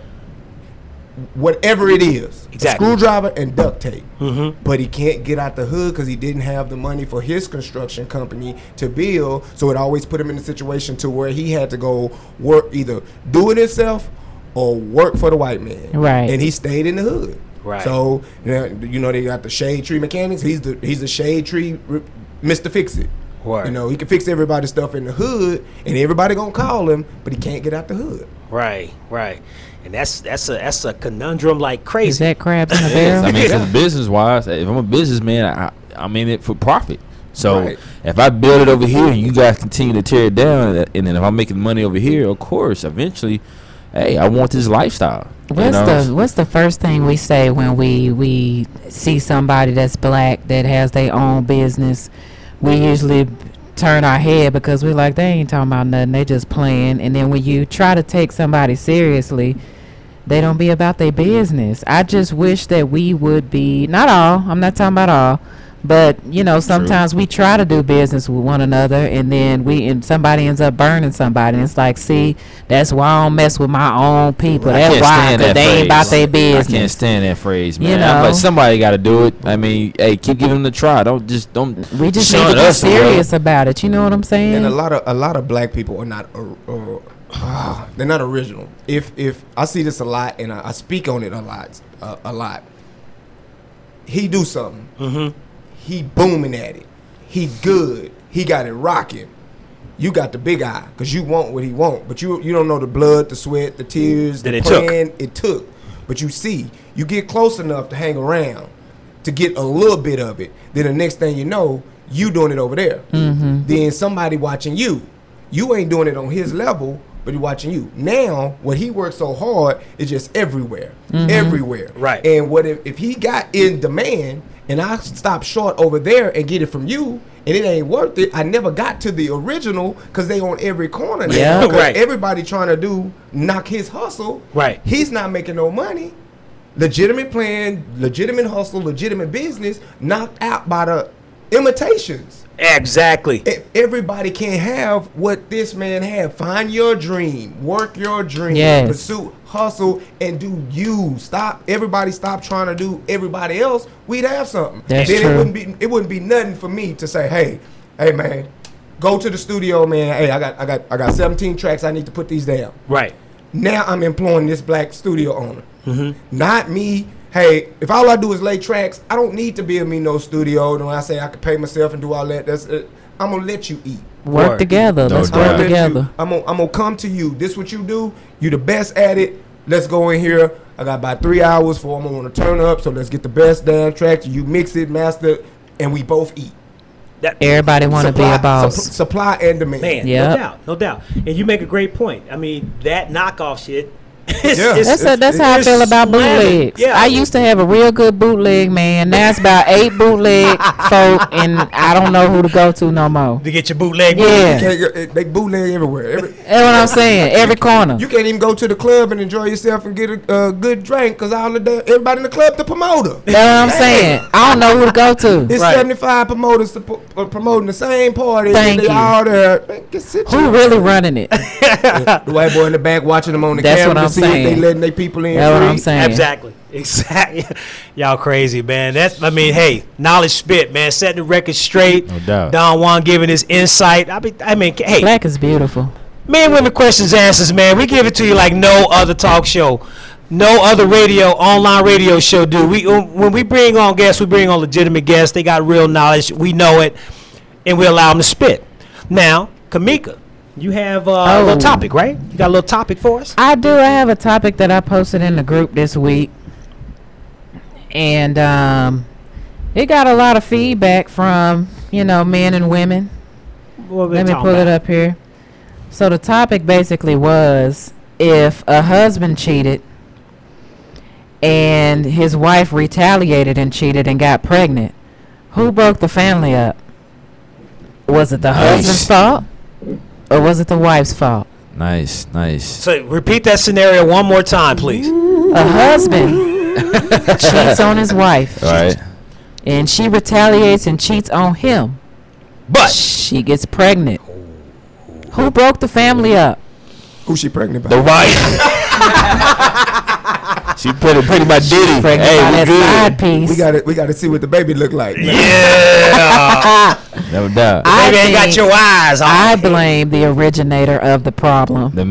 Whatever it is. Exactly. A screwdriver and duct tape. Mm-hmm. But he can't get out the hood because he didn't have the money for his construction company to build. So it always put him in a situation to where he had to go work, either do it himself or work for the white man. Right. And he stayed in the hood. Right. So you know they got the shade tree mechanics. He's the shade tree Mr. Fix It. Right. You know, he can fix everybody's stuff in the hood, and everybody gonna call him, but he can't get out the hood. Right. And that's a conundrum like crazy. Is that crabs in a barrel? I mean, because business wise, if I'm a businessman, I'm in it for profit. So if I build it over here and you guys continue to tear it down, and then if I'm making money over here, of course, eventually, hey, I want this lifestyle. What's the first thing we say when we see somebody that's black that has their own business? We usually turn our head because we're like, they ain't talking about nothing, they just playing. And then when you try to take somebody seriously, they don't be about their business. I just wish that we would be, not all, I'm not talking about all, but you know, sometimes we try to do business with one another, and then somebody ends up burning somebody, and it's like, see, that's why I don't mess with my own people. That's why, because they ain't about their business. I can't stand that phrase, man. You know? But somebody got to do it. I mean, hey, keep giving them the try. Don't. We just need to be serious about it. You know what I'm saying? And a lot of black people are not. They're not original. If I see this a lot, and I speak on it a lot. He do something. Mm-hmm. He booming at it. He good. He got it rocking. You got the big eye because you want what he want, but you don't know the blood, the sweat, the tears, the plan it took. But you see, you get close enough to hang around to get a little bit of it. Then the next thing you know, you doing it over there. Mm-hmm. Then somebody watching you. You ain't doing it on his level, but he watching you. Now, what he works so hard is just everywhere. Mm-hmm. Everywhere. Right. And what if he got in demand and I stop short over there and get it from you and it ain't worth it, I never got to the original because they on every corner now. Yeah, right. Everybody trying to knock his hustle. Right. He's not making no money. Legitimate plan, legitimate hustle, legitimate business knocked out by the imitations. Exactly. Everybody can't have what this man had. Find your dream. Work your dream. Yes. Pursue, hustle, and do you. Everybody stop trying to do everybody else. We'd have something. That's then true. It wouldn't be nothing for me to say, hey man, go to the studio, man. Hey, I got 17 tracks. I need to put these down. Right. Now I'm employing this black studio owner. Mm-hmm. Not me. Hey, if all I do is lay tracks, I don't need to build me no studio. When I say I can pay myself and do all that, I'm gonna let you eat. Work together. Let's work together. I'm gonna come to you. This what you do. You the best at it. Let's go in here. I got about 3 hours for I'm gonna turn up. So let's get the best damn tracks. You mix it, master, and we both eat. Everybody want to be a boss. Supply and demand. Man, Yep. no doubt. And you make a great point. I mean, that knockoff shit. That's how I feel about bootlegs. Yeah, I used to have a real good bootleg, man. Now it's about 8 bootleg folk, and I don't know who to go to no more. To get your bootleg. Yeah. They bootleg everywhere. That's what I'm saying. Every corner. You can't even go to the club and enjoy yourself and get a good drink because everybody in the club the promoter. That's what I'm saying. I don't know who to go to. It's 75 promoters promoting the same party. Thank you. All there. Who really running it? The white boy in the back watching them on the That's camera. what I'm see if they saying. letting their people in. That's what I'm saying. Exactly. Y'all crazy, man. Hey, knowledge spit, man. Setting the record straight. No doubt. Don Juan giving his insight. I mean, hey. Black is beautiful. Man, women, questions, answers, man. We give it to you like no other talk show. No other online radio show do. When we bring on guests, we bring on legitimate guests. They got real knowledge. We know it. And we allow them to spit. Now, Kamika, you have a little topic, right? You got a little topic for us? I do. I have a topic that I posted in the group this week. And it got a lot of feedback from, men and women. Let me pull it up here. So the topic basically was, if a husband cheated and his wife retaliated and cheated and got pregnant, who broke the family up? Was it the husband's fault or was it the wife's fault? Nice. So repeat that scenario one more time, please. A husband cheats on his wife. All right. And she retaliates and cheats on him. But she gets pregnant. Who broke the family up? Who she pregnant by? The wife. She pretty by Diddy. Hey, we good. We got to see what the baby look like. Yeah. No doubt. Baby ain't got your eyes on. I blame the originator of the problem. The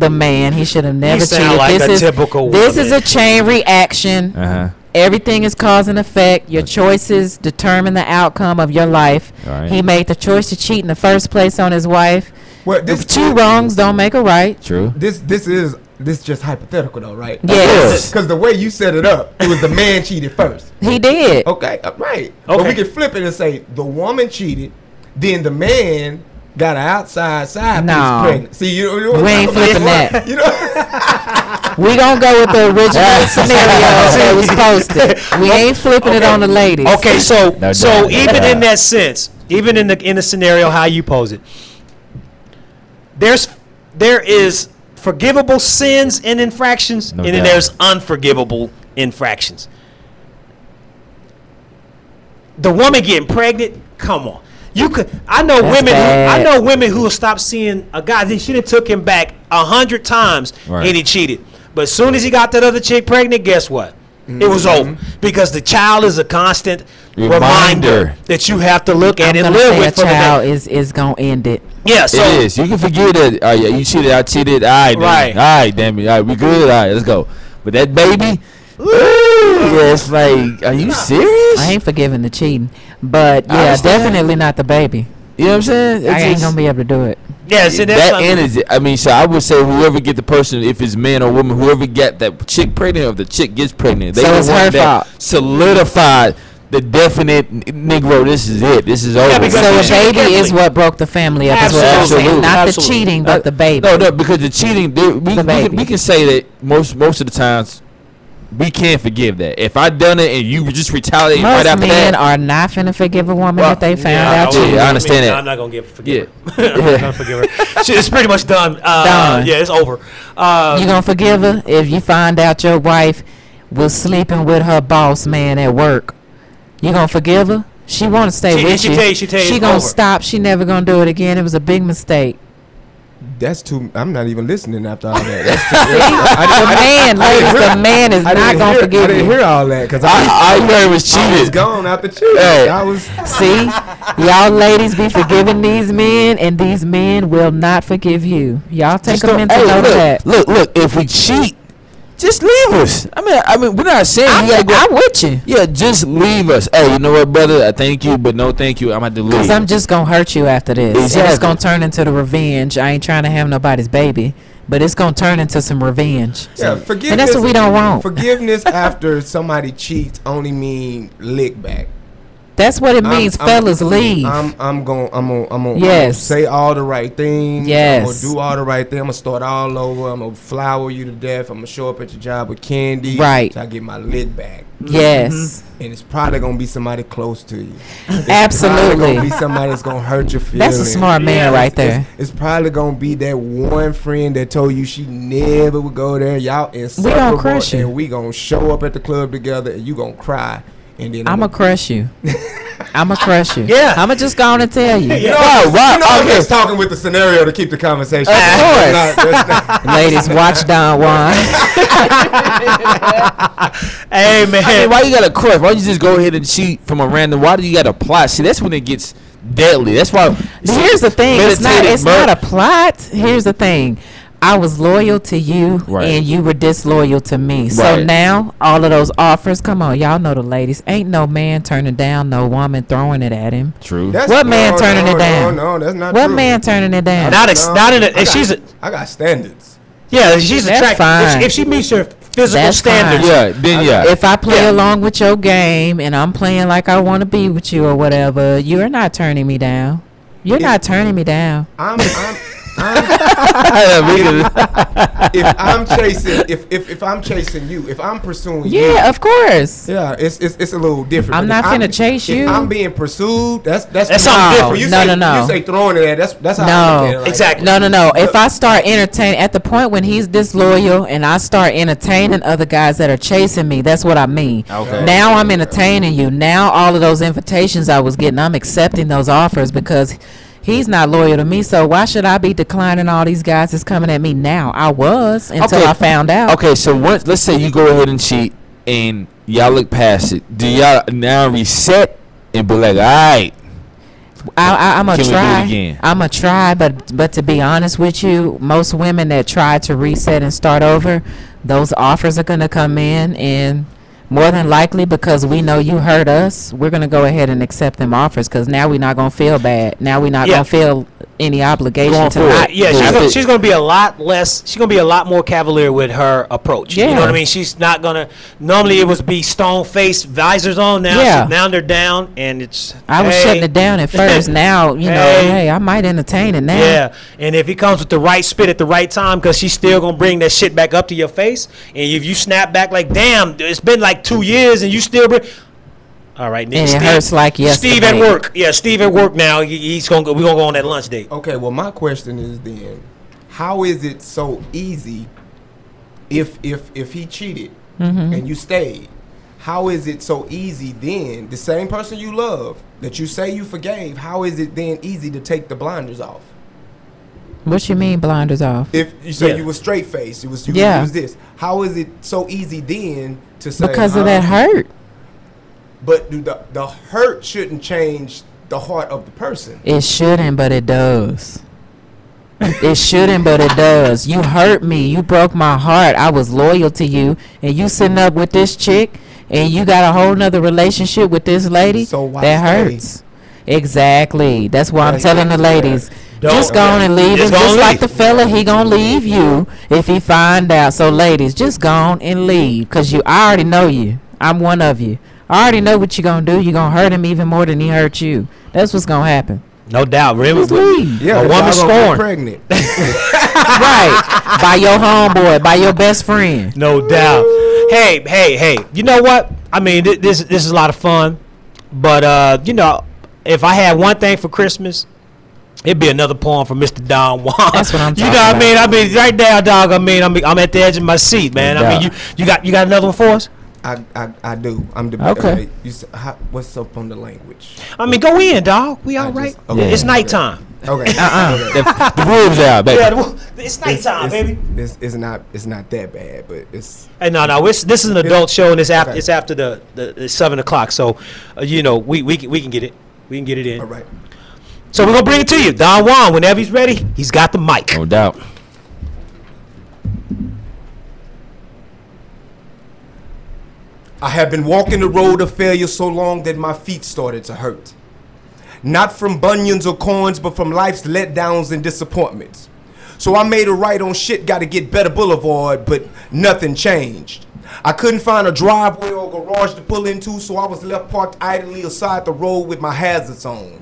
man. He should have never cheated. Like typical this is a chain reaction. Uh-huh. Everything is cause and effect. Your choices determine the outcome of your life. Right. He made the choice to cheat in the first place on his wife. Well, two wrongs don't make a right. True. This is just hypothetical though, right? Yes. Because the way you set it up, it was the man cheated first. He did. Okay, right. Okay. But we can flip it and say the woman cheated, then the man got an outside side piece pregnant. See, we ain't flipping that. We gonna go with the original scenario that was posted. We ain't flipping it on the ladies. Okay, so No so doubt. even in that sense, even in the scenario how you pose it, there is forgivable sins and infractions, No and then doubt. there's unforgivable infractions. The woman getting pregnant, come on. You could. I know That's women. bad. I know women who will stop seeing a guy. She done took him back 100 times, Right. and he cheated. But as soon as he got that other chick pregnant, guess what? It was over because the child is a constant reminder that you have to look at I'm and gonna live say a with for the child day. is gonna end it. Yeah, so It is. You can forget that. Yeah, you cheated. I cheated. All right, Right. All right, damn it. All right, we good. All right, let's go. But that baby, yeah, it's like, are you serious? I ain't forgiving the cheating, but I yeah, understand. definitely not the baby. You know what I'm saying? It's I ain't just- gonna be able to do it. yeah, see, that's that something- end is. I mean, so I would say whoever get the person, if it's man or woman, whoever get that chick pregnant or the chick gets pregnant, they So the it's one her that fault. solidified the definite Negro. This is it. This is over. because So you the cheated baby is carefully. what broke the family up. Is what I'm Absolutely. saying. Not the Absolutely. cheating, but the baby. No, because the cheating, baby. we can say that most of the times we can't forgive that. If I done it and you just retaliate right Most after men that, are not finna forgive a woman Well, that they found Yeah, out yeah, cheating. I understand that. I'm not gonna forgive her. Yeah. I'm not gonna forgive her. It's pretty much done. Done. Yeah, it's over. You gonna forgive her if you find out your wife was sleeping with her boss man at work? You gonna forgive her? She want to stay with she you. tell you She it's gonna over. stop. She never gonna do it again. It was a big mistake. That's too. I'm not even listening after all that. The man is not gonna I forgive didn't you. hear all that because all you heard was I was cheated. gone after cheating. Hey. I was. See, y'all ladies be forgiving these men, and these men will not forgive you. Y'all take Just a don't- mental hey, note of look, that. Look. If we cheat, just leave us. I mean, we're not saying you gotta go. I'm with you. Yeah, just leave us. Hey, you know what, brother? I thank you, but no thank you. I'm about to leave. Cause I'm just gonna hurt you after this. And it's Exactly. gonna turn into the revenge. I ain't trying to have nobody's baby, but it's gonna turn into some revenge. Yeah, forgiveness. And that's what we don't want. Forgiveness after somebody cheats only mean lick back. That's what it means, fellas. Leave. I'm gonna Yes. say all the right things. Yes. I'm gonna do all the right things. I'm gonna start all over. I'm gonna flower you to death. I'm gonna show up at your job with candy. Right. So I get my lick back. Yes. And it's probably gonna be somebody close to you. It's Absolutely. probably gonna be somebody that's gonna hurt your feelings. That's a smart man right there. It's probably gonna be that one friend that told you she never would go there. Y'all inseparable, crush you. and we gonna show up at the club together, and you gonna cry. And then I'ma crush you. I'ma crush you. Yeah. I'ma just go on and tell you. You know, I'm just talking with the scenario to keep the conversation. Of course. That's not- Ladies, watch Don Juan. Hey man, I mean, why you gotta crush? Why you just go ahead and cheat from a random? Why do you gotta plot? See, that's when it gets deadly. That's why. Here's the thing. It's meditated not a plot. Here's the thing. I was loyal to you, Right. and you were disloyal to me. So Right. now all of those offers, come on, y'all know the ladies. Ain't no man turning down no woman throwing it at him. True. That's- What man turning it down? No, that's not What true. man turning it down? not in I a. got- She's a. I got standards. Yeah, she's That's attractive. fine. If she meets your physical That's standards, fine. Yeah. Then yeah. If I play Yeah. along with your game and I'm playing like I want to be with you or whatever, you're not turning me down. You're not turning me down. If I'm chasing, if I'm chasing you, if I'm pursuing you, Yeah, of course. yeah, it's a little different. I'm But not if finna chase if you. I'm being pursued, that's something No, different. You no, say, no, no. You say throwing it at that's how I No. look at it. Like, Exactly. No. If I start entertaining, at the point when he's disloyal and I start entertaining other guys that are chasing me, that's what I mean. Okay. Now I'm entertaining you. Now all of those invitations I was getting, I'm accepting those offers because he's not loyal to me. So why should I be declining all these guys that's coming at me now? I was until Okay. I found out. Okay, so once let's say you go ahead and cheat and y'all look past it, do y'all now reset and be like, all right, I'm Can gonna we do it try. again? I'm gonna try, but to be honest with you, most women that try to reset and start over, those offers are gonna come in, and more than likely, because we know you hurt us, we're going to go ahead and accept them offers, because now we're not going to feel bad. Now we're not going to feel any obligation to not. Yeah, she's going to be a lot less. She's going to be a lot more cavalier with her approach. Yeah. You know what I mean? She's not going to. Normally it would be stone face, visors on. Now they're down, and it's. I was shutting it down at first. Now hey, I might entertain it now. Yeah, and if he comes with the right spit at the right time, because she's still going to bring that shit back up to your face, and if you snap back like, damn, it's been like 2 years, and you still bring. All right, nigga. And it hurts like yesterday. Steve at work. Yeah, Steve at work now. We're gonna go on that lunch date. Okay, well, my question is then, how is it so easy if he cheated and you stayed? How is it so easy then, the same person you love that you say you forgave, how is it then easy to take the blinders off? What you mean blinders off? If you say you were straight faced, you was this. How is it so easy then to say because of that hurt? But the hurt shouldn't change the heart of the person. It shouldn't, but it does. It shouldn't, but it does. You hurt me. You broke my heart. I was loyal to you, and you sitting up with this chick, and you got a whole nother relationship with this lady. So why that hurts. Exactly. That's why I'm telling the ladies. Just go on and leave him. Just like the fella, he gonna leave you if he find out. So ladies, just go on and leave, cause I already know you. I'm one of you. I already know what you're going to do. You're going to hurt him even more than he hurt you. That's what's going to happen. No doubt. Remember, yeah, a woman scorned. Pregnant. Right. By your homeboy, by your best friend. No doubt. Hey. You know what? I mean, this is a lot of fun. But, if I had one thing for Christmas, it'd be another poem from Mr. Don Juan. That's what I'm talking about. You know what I mean? Right there, dog. I'm at the edge of my seat, man. No I mean, you got another one for us? I do. I'm the okay. What's up on the language? I mean, go in, dog. We all right. Okay. It's nighttime. Okay. The rules out, baby. Yeah, it's nighttime, baby. It's not that bad, but it's. Hey, no. This is an adult show, and it's after the 7:00. So, we can get it. We can get it in. All right. So we're gonna bring it to you, Don Juan. Whenever he's ready, he's got the mic. No doubt. I have been walking the road of failure so long that my feet started to hurt. Not from bunions or corns, but from life's letdowns and disappointments. So I made a right on shit, gotta get better boulevard, but nothing changed. I couldn't find a driveway or garage to pull into, so I was left parked idly aside the road with my hazards on.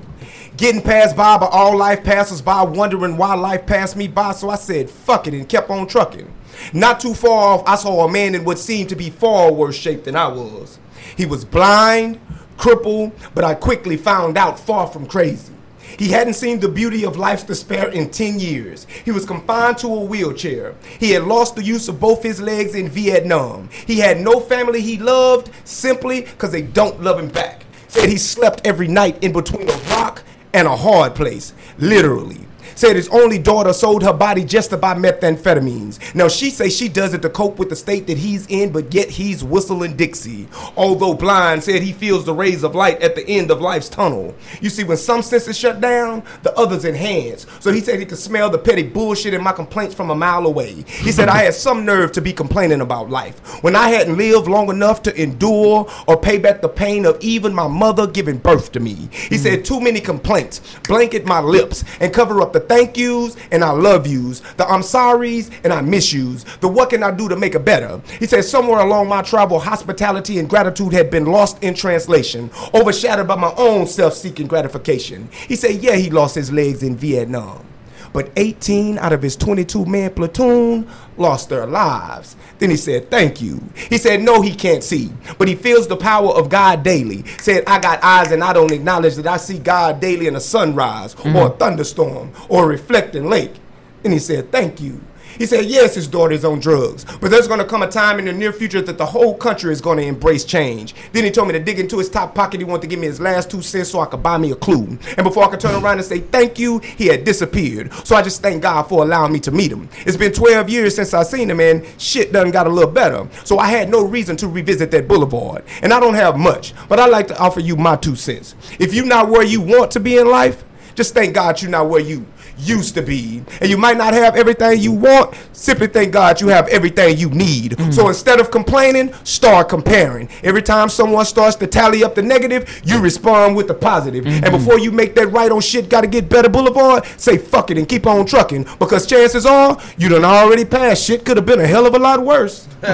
Getting passed by all life passers by, wondering why life passed me by, so I said fuck it and kept on trucking. Not too far off, I saw a man in what seemed to be far worse shape than I was. He was blind, crippled, but I quickly found out far from crazy. He hadn't seen the beauty of life's despair in 10 years. He was confined to a wheelchair. He had lost the use of both his legs in Vietnam. He had no family he loved simply because they don't love him back. Said he slept every night in between a rock and a hard place, literally. Said his only daughter sold her body just to buy methamphetamines. Now she say she does it to cope with the state that he's in, but yet he's whistling Dixie. Although blind, said he feels the rays of light at the end of life's tunnel. You see, when some senses shut down, the others enhance. So he said he could smell the petty bullshit in my complaints from a mile away. He said I had some nerve to be complaining about life when I hadn't lived long enough to endure or pay back the pain of even my mother giving birth to me. He said too many complaints blanket my lips and cover up the thank yous and I love yous, the I'm sorry's and I miss yous, the what can I do to make it better. He said somewhere along my travel, hospitality and gratitude had been lost in translation, overshadowed by my own self-seeking gratification. He said yeah, he lost his legs in Vietnam, but 18 out of his 22-man platoon lost their lives. Then he said, thank you. He said, no, he can't see, but he feels the power of God daily. Said, I got eyes and I don't acknowledge that I see God daily in a sunrise or a thunderstorm or a reflecting lake. Then he said, thank you. He said, yes, his daughter is on drugs, but there's going to come a time in the near future that the whole country is going to embrace change. Then he told me to dig into his top pocket. He wanted to give me his last 2 cents so I could buy me a clue. And before I could turn around and say thank you, he had disappeared. So I just thank God for allowing me to meet him. It's been 12 years since I seen him, and shit done got a little better. So I had no reason to revisit that boulevard. And I don't have much, but I'd like to offer you my 2 cents. If you're not where you want to be in life, just thank God you're not where you used to be. And you might not have everything you want. Simply thank God you have everything you need. So instead of complaining, start comparing. Every time someone starts to tally up the negative, you respond with the positive. And before you make that right on shit gotta get better boulevard, say fuck it and keep on trucking. Because chances are, you done already passed. Shit could have been a hell of a lot worse. Ow!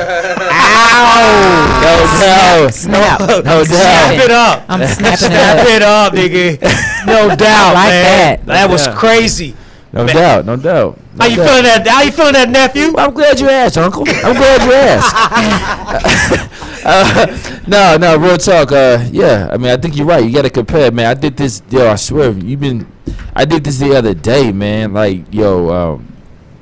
Snap. No, snap it up. I'm snapping Snap it up, nigga. No doubt, like man. that. That was crazy. No doubt, no doubt. How you feeling that? How you feeling that, nephew? I'm glad you asked, Uncle. I'm glad you asked. No, real talk. Yeah, I mean, I think you're right. You got to compare, man. I did this, I swear, I did this the other day, man. Like,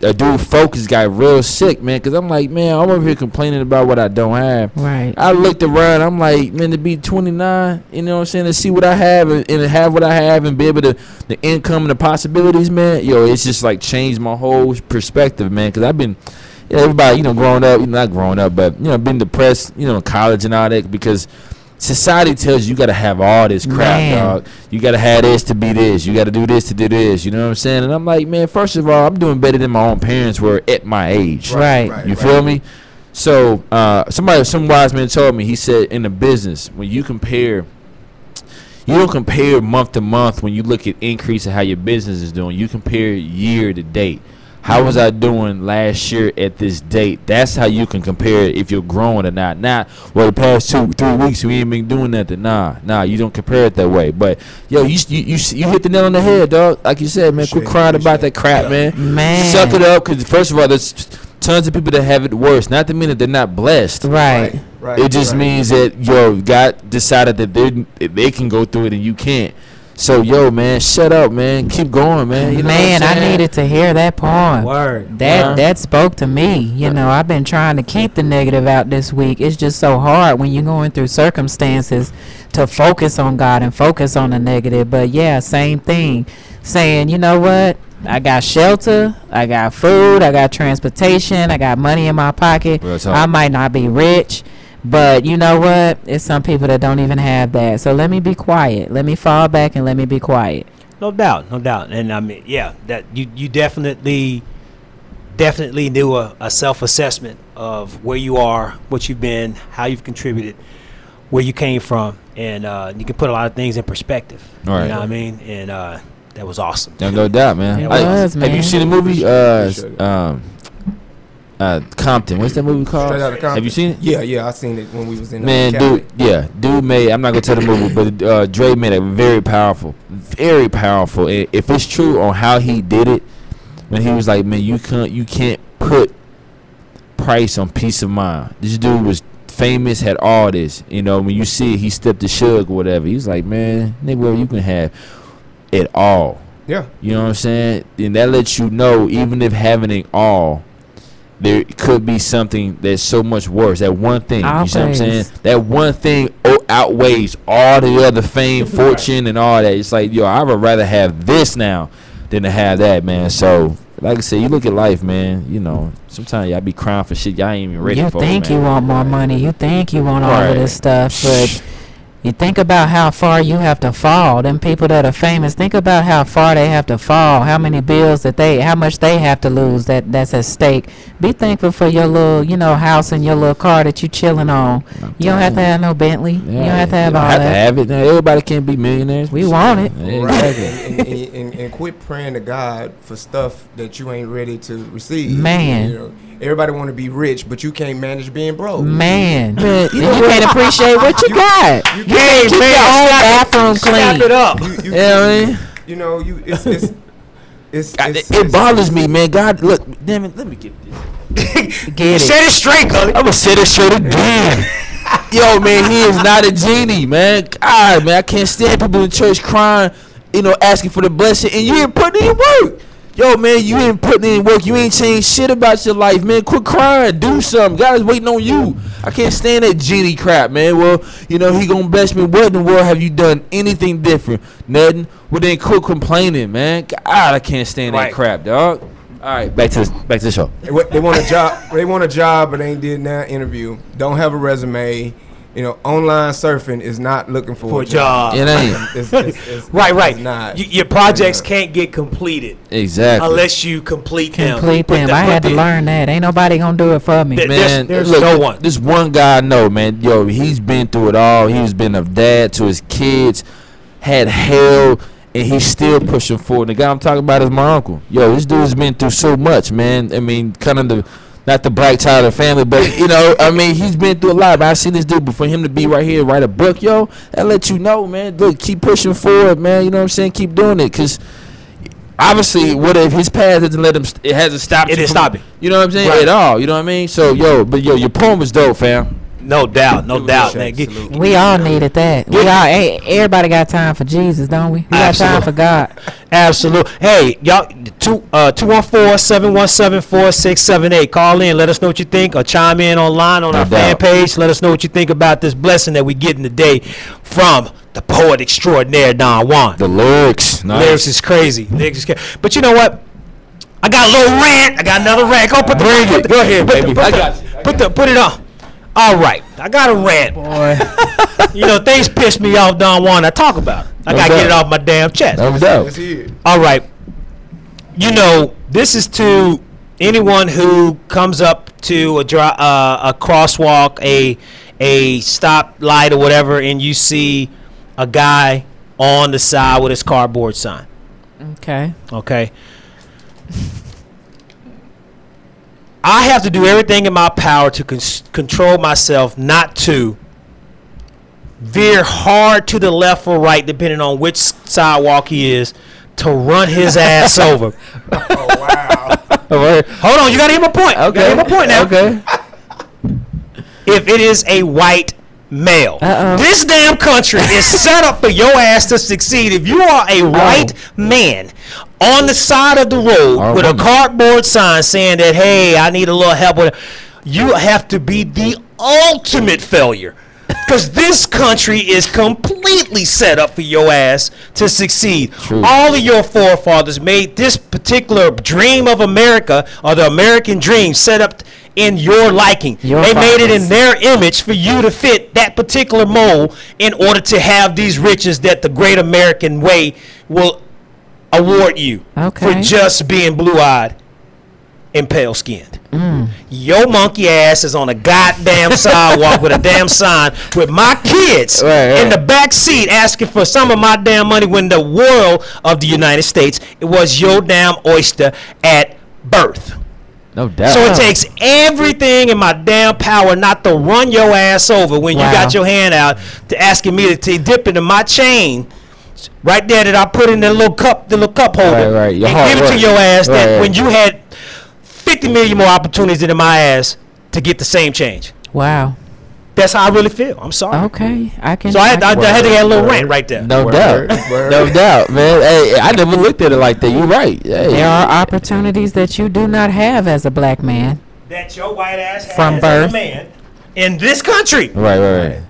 a dude Focus got real sick, man, because I'm like, man, I'm over here complaining about what I don't have. Right. I looked around, I'm like, man, to be 29, you know what I'm saying, to see what I have and have what I have and be able to, the income and the possibilities, man, it's just like changed my whole perspective, man, because I've been, everybody, growing up, not growing up, but, been depressed, in college and all that, because society tells you got to have all this crap, dog. You got to have this to be this. You got to do this to do this. You know what I'm saying? And I'm like, man, first of all, I'm doing better than my own parents were at my age. Right. You feel me? So some wise man told me, he said, in the business, when you compare, you don't compare month to month when you look at increase of how your business is doing. You compare year to date. How was I doing last year at this date? That's how you can compare it if you're growing or not. Not, well, the past 2-3 weeks we ain't been doing nothing. Nah, you don't compare it that way. But you hit the nail on the head, dog. Like you said, man, quit crying about that crap, man. Suck it up, because first of all, there's tons of people that have it worse. Not to mean that they're not blessed. Right. It just means that God decided that they can go through it and you can't. So, man, shut up, man. Keep going, man. You know man, I needed to hear that poem. Word. That spoke to me. I've been trying to keep the negative out this week. It's just so hard when you're going through circumstances to focus on God and focus on the negative. But, same thing. Saying, you know what? I got shelter, I got food, I got transportation, I got money in my pocket. I might not be rich. But you know what? It's some people that don't even have that. So let me be quiet. Let me fall back and let me be quiet. No doubt. And I mean, that you definitely do a self-assessment of where you are, what you've been, how you've contributed, where you came from, and you can put a lot of things in perspective. Right. You know what I mean? And that was awesome. No doubt, man. Man. Have you seen the movie? Compton. What's that movie called? Straight Outta Compton. Have you seen it? Yeah, I seen it when we was in dude made, I'm not gonna tell the movie, but Dre made it very powerful. If it's true on how he did it, when he was like, man, you can't put price on peace of mind. This dude was famous, had all this, when you see it, he stepped to Suge or whatever. He was like, man, nigga, you can have it all. Yeah. You know what I'm saying? And that lets you know, even if having it all, there could be something that's so much worse. That one thing, you see what I'm saying? That one thing outweighs all the other fame, fortune, and all that. It's like, I would rather have this now than to have that, man. So, like I said, you look at life, man. Sometimes y'all be crying for shit y'all ain't even ready for. You think man. you want more money. You think you want all of this stuff, but you think about how far you have to fall. Them people that are famous, think about how far they have to fall, how many bills how much they have to lose that's at stake. Be thankful for your little, house and your little car that you chilling on. You don't have to have no Bentley. You don't have to have all that. You don't have to have it. Everybody can't be millionaires. We want it. Right. and quit praying to God for stuff that you ain't ready to receive. Man. Everybody want to be rich, but you can't manage being broke. Man, you can't appreciate what you got. You can't keep your own bathroom clean. Snap it up. It bothers me, man. God, look, damn it, let me get this. Set it straight, Gully. I'm gonna set it straight again. Yo, man, he is not a genie, man. God, man, I can't stand people in church crying, asking for the blessing, and you ain't putting in work. Yo, man, you ain't putting in work. You ain't changed shit about your life, man. Quit crying. Do something. God is waiting on you. I can't stand that genie crap, man. Well, he gonna bless me. What in the world have you done anything different? Nothing. Well, then quit complaining, man. God, I can't stand that crap, dog. All right, back to the show. They want a job. They want a job, but ain't did that interview. Don't have a resume. online surfing is not looking for a job. It ain't. It's right. It's not. Your projects can't get completed Exactly. unless you complete them. I had to learn that. Ain't nobody gonna do it for me. Man, there's look, no one. This one guy I know, man. Yo, he's been through it all. He's been a dad to his kids, had hell, and he's still pushing forward. The guy I'm talking about is my uncle. Yo, this dude's been through so much, man. I mean, kind of not the black child of the family, but he's been through a lot. But I seen this dude, but for him to be right here, write a book, yo, that let you know, man. Look, keep pushing forward, man. You know what I'm saying? Keep doing it, cause obviously, what if his past doesn't let him? It hasn't stopped. It didn't stop it. You know what I'm saying? Right. At all. You know what I mean? So, your poem was dope, fam. No doubt, man. We all needed that. Everybody got time for Jesus, don't we? We got time for God. Absolutely. Hey, y'all, 214-717-4678. Call in, let us know what you think, or chime in online on our fan page. Let us know what you think about this blessing that we getting today from the poet extraordinaire, Don Juan. The lyrics. Nice. Lyrics is crazy. But you know what? I got a little rant. I got another rant. Go ahead, baby. I got you. Put it on. All right, I got a rant. Boy. Things piss me off, Don Juan. I talk about it. I got to get it off my damn chest. No doubt. All right. This is to anyone who comes up to a crosswalk, a stoplight or whatever, and you see a guy on the side with his cardboard sign. Okay. I have to do everything in my power to control myself not to veer hard to the left or right, depending on which sidewalk he is, to run his ass over. Oh, wow. Hold on, you got to hear my point. Okay. You got to hear my point now. Okay. If it is a white male, this damn country is set up for your ass to succeed. If you are a white man on the side of the road with a cardboard sign saying that, hey, I need a little help with it, you have to be the ultimate failure. Because this country is completely set up for your ass to succeed. True. All of your forefathers made this particular dream of America, or the American dream, set up in your liking. They made it in their image for you to fit that particular mold in order to have these riches that the great American way will award you for just being blue-eyed and pale-skinned. Your monkey ass is on a goddamn sidewalk with a damn sign with my kids in the back seat asking for some of my damn money, when the world of the United States, it was your damn oyster at birth. No doubt. So it takes everything in my damn power not to run your ass over when you got your hand out to asking me to dip into my chain right there that I put in the little cup holder, and give it to your ass when you had 50 million more opportunities than in my ass to get the same change. Wow. That's how I really feel. I'm sorry. Okay, I can. So I had to have a little rant right there. No doubt, man. Hey, I never looked at it like that. You're right. Hey. There are opportunities that you do not have as a black man. That your white ass has from birth, as a man in this country. Right.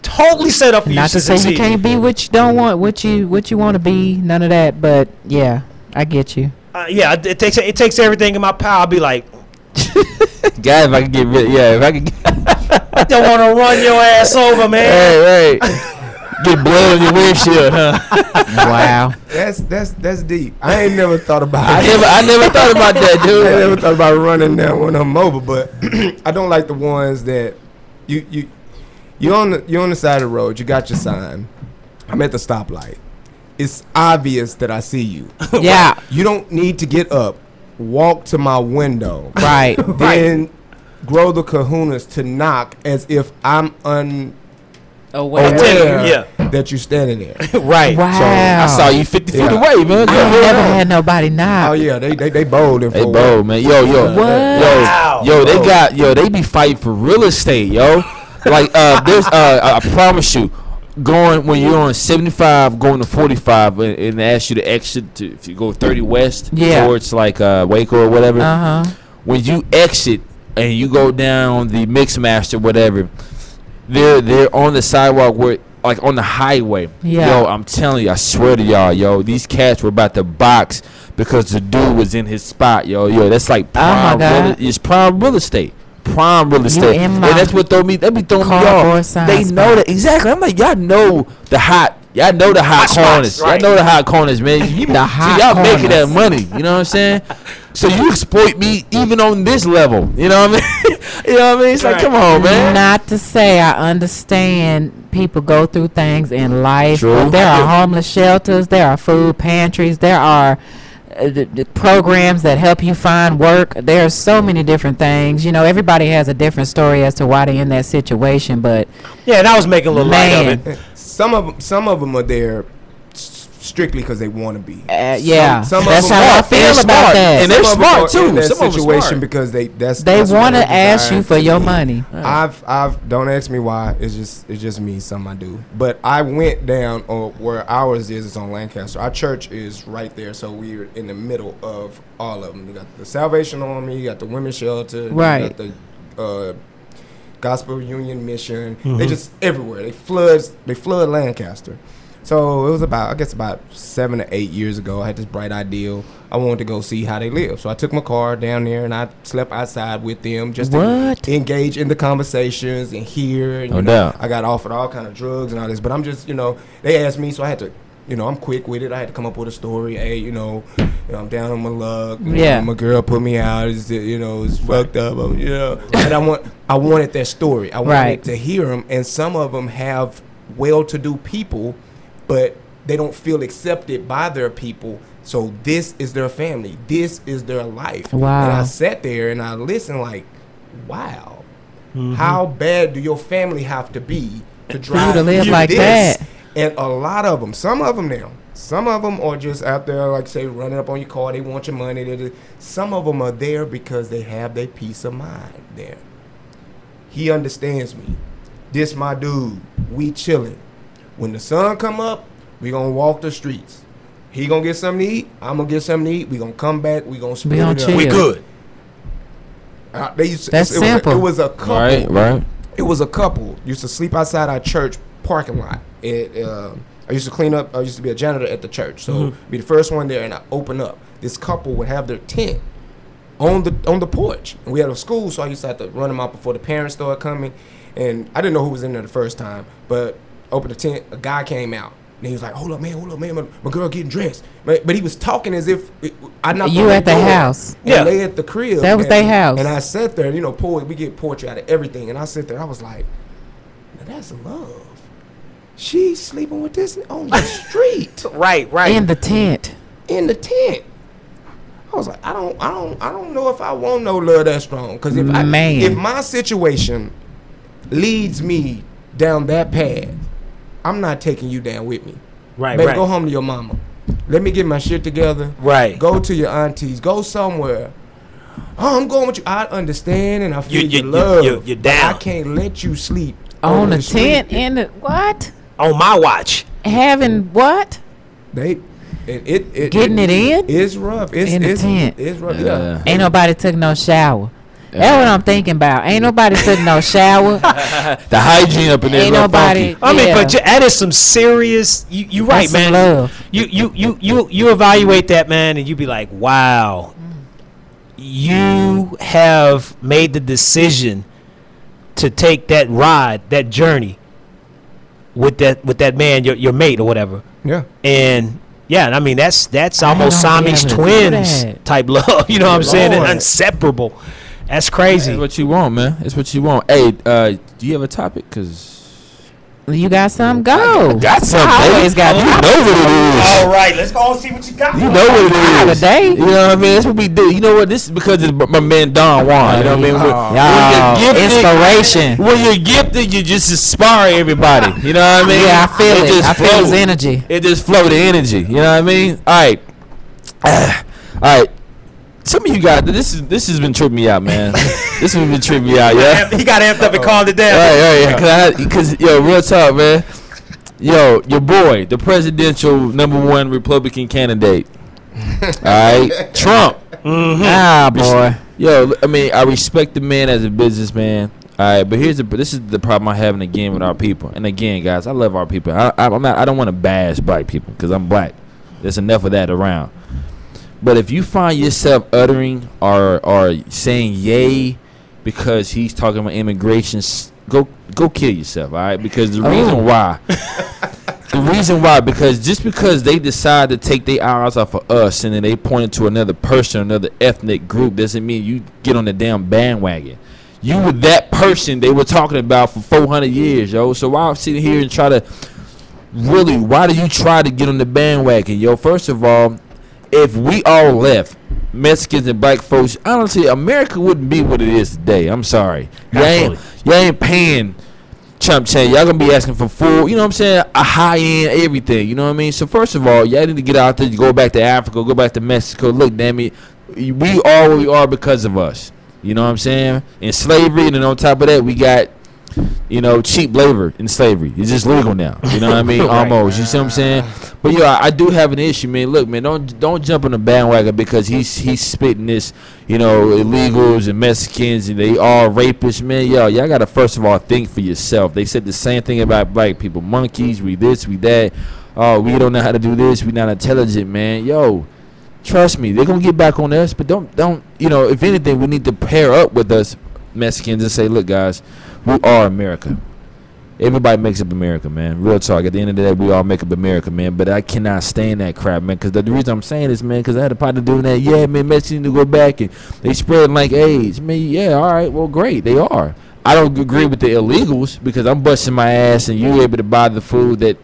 Totally set up for not you to say you can't be what you don't want, what you want to be. None of that. But yeah, I get you. It takes everything in my power. I'll be like, guys, if I can get rid, if I can. I don't want to run your ass over, man. Hey, get blood on your windshield, huh? Wow. That's deep. I ain't never thought about it. I never thought about that, dude. I never thought about running down one of them over, but I don't like the ones that you're on the side of the road. You got your sign. I'm at the stoplight. It's obvious that I see you. Yeah. You don't need to get up, walk to my window, right? Then grow the kahunas to knock as if I'm aware that you're standing there. Right. Wow. So I saw you 50 feet away, man. I never had nobody knock. Oh yeah, they bold. They bold, man. Yo. They be fighting for real estate, yo. Like there's I promise you, going when you're on 75 going to 45 and they ask you to exit to, if you go 30 west towards like Waco or whatever, when you exit and you go down the Mixmaster whatever, they're on the sidewalk where like on the highway. Yo, I'm telling you, I swear to y'all, yo, these cats were about to box because the dude was in his spot. Yo, that's like prime it's prime real estate. prime real estate, in and my that's what throw me. That be throwing me cardboard off. size They know spot. that exactly. I'm like, y'all know the hot. Y'all know the hot corners. spots, right. Y'all know the hot corners, man. The hot y'all making that corners. money. You know what I'm saying? So you exploit me even on this level. You know what I mean? You know what I mean? It's like, come on, man. Not to say I understand people go through things in life. True. But there are homeless shelters. There are food pantries. There are the programs that help you find work. There are so many different things. You know, everybody has a different story as to why they're in that situation. But Yeah, and I was making a little light Man. of it. Some of them are there strictly because they want to be. yeah, some of that's them how I are- feel and about smart. that. And they're Some of them smart are too. in that Some of them are situation smart. because they They what want they're to ask you designed for to your do. money. I've don't ask me why. It's just me. Something I do. But I went down on where ours is. It's on Lancaster. Our church is right there, so we're in the middle of all of them. You got the Salvation Army. You got the Women's Shelter. Right. You got the Gospel Union Mission. They just everywhere. They flood Lancaster. So it was about 7 to 8 years ago. I had this bright idea. I wanted to go see how they live. So I took my car down there and I slept outside with them just What? to engage in the conversations and hear. And, No you know, doubt. I got offered all kind of drugs and all this, but I'm just, they asked me, so I had to, I'm quick with it. I had to come up with a story. Hey, I'm down on my luck. Yeah. My girl put me out. It's fucked up. And I wanted that story. I wanted Right. to hear them. And some of them have well-to-do people, but they don't feel accepted by their people. So this is their family. This is their life. Wow. And I sat there and I listened like, wow. How bad do your family have to be to drive to live you like this? that? And a lot of them, some of them are just out there, like say, running up on your car. They want your money. Some of them are there because they have their peace of mind there. He understands me. This my dude. We chilling. When the sun come up, we gonna walk the streets. He gonna get something to eat. I'm gonna get something to eat. We gonna come back. We gonna split gonna it up. chill. We good. That's simple. It was a couple. Right. It was a couple used to sleep outside our church parking lot. I used to clean up. I used to be a janitor at the church, so be the first one there, and I open up. This couple would have their tent on the porch, and we had a school, so I used to have to run them out before the parents started coming. And I didn't know who was in there the first time, but opened the tent. A guy came out, and he was like, "Hold up, man, my girl getting dressed." But he was talking as if I knocked You on at the door house. and Yeah. lay at the crib. That was their house. And I sat there, we get poetry out of everything, and I sit there. I was like, "Now that's love." She's sleeping with this on the street, Right. In the tent. in the tent. I was like, I don't know if I want no love that strong. Because if my situation leads me down that path, I'm not taking you down with me. Right, Baby, right. go home to your mama. Let me get my shit together. Right. Go to your aunties. Go somewhere. Oh, I'm going with you. I understand and I feel your love. you're but down. I can't let you sleep On the street. tent in the what? On my watch. Having what? Getting it in? It's rough. It's In the tent. It's rough. Yeah. Ain't nobody took no shower. That's what I'm thinking about. Ain't nobody took no shower. The hygiene up in there. Ain't real nobody. funky. I mean, yeah. but that is some serious. You right, That's some man. love. You evaluate that, man, and you be like, wow, you have made the decision to take that ride, that journey with that man, your mate or whatever. Yeah. And yeah, I mean that's almost don't be Siamese able to do twins that. type love. You know what I'm saying? Lord. Inseparable. That's crazy. That's what you want, man. That's what you want. Hey, do you have a topic? Cause You got some? Go. got some. I always got You know what it is. All right, let's go and see what you got. You know what it is. Today. You know what I mean? That's what we do. You know what? This is because it's my man Don Juan. You know what I mean? Y'all, When you're gifted- inspiration. When you're gifted, you just inspire everybody. You know what I mean? Yeah, I feel it. just I feel his flow. energy. It just flow the energy. You know what I mean? All right. All right. Some of you guys, this has been tripping me out, man. This has been tripping me out, yeah. He got amped up and calmed it down. Right. Because real talk, man. Yo, your boy, the presidential #1 Republican candidate. All right, Trump. Ah, boy. Yo, I mean, I respect the man as a businessman. All right, but this is the problem I'm having again with our people. And again, guys, I love our people. I don't want to bash black people because I'm black. There's enough of that around. But if you find yourself uttering or saying yay because he's talking about immigration, go kill yourself, all right? Because the reason why, because just because they decide to take their eyes off of us and then they point it to another person, another ethnic group, doesn't mean you get on the damn bandwagon. You were that person they were talking about for 400 years, yo. So why sit here and try to why do you try to get on the bandwagon, yo? First of all, if we all left, Mexicans and black folks, honestly, America wouldn't be what it is today. I'm sorry. Y'all ain't paying chump change. Y'all gonna be asking for full, you know what I'm saying, a high end everything, you know what I mean? So first of all, y'all need to get out there, go back to Africa, go back to Mexico. Look, damn it, we are where we are because of us. You know what I'm saying? In slavery, and then on top of that, we got, you know, cheap labor in slavery. It's just legal now. You know what I mean? Right. Almost. You see what I'm saying? But yeah, I do have an issue, man. Look, man, don't jump on the bandwagon because he's spitting this, you know, illegals and Mexicans and they all rapists, man. Y'all gotta first of all think for yourself. They said the same thing about black people. Monkeys, we this, we that. Oh, we don't know how to do this. We not intelligent, man. Yo, trust me, they're gonna get back on us. But don't you know? If anything, we need to pair up with us Mexicans and say, look, guys, we are America. Everybody makes up America, man. Real talk. At the end of the day, we all make up America, man. But I cannot stand that crap, man. Because the reason I'm saying this, man, because I had a partner doing that. Yeah, man, Mexicans need to go back and they spread like AIDS. Man, yeah, all right, well, great, they are. I don't agree with the illegals because I'm busting my ass and you're able to buy the food that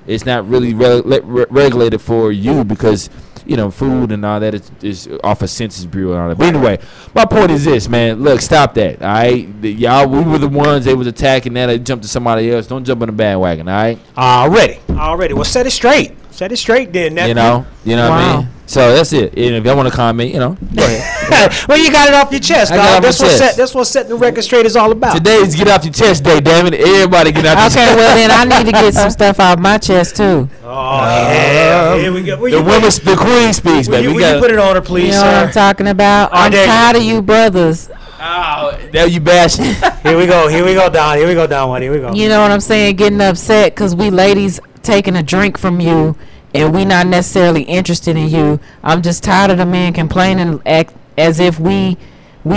it's not really regulated for you because, you know, food and all that is off of Census Bureau and all that. But anyway, my point is this, man. Look, stop that, all right? Y'all, we were the ones they was attacking that. They jumped to somebody else. Don't jump on the bandwagon, all right? Already. Well, set it straight. Set it straight then. You know what I mean? So that's it. And if y'all want to comment, you know, go ahead. Well, you got it off your chest, dog. That's what setting the record straight is all about. Today is get off your chest day, damn it. Everybody get off your chest. Okay, well then I need to get some stuff off my chest too. Oh yeah, here we go. The queen speaks, baby. Will you put it on her, please, you know sir? what I'm talking about? I'm tired of you brothers. Oh, there you bashing. Here we go, Don. Here we go, Don. Here we go. You know what I'm saying? Getting upset because we ladies taking a drink from you. And we not necessarily interested in you. I'm just tired of the men complaining as if we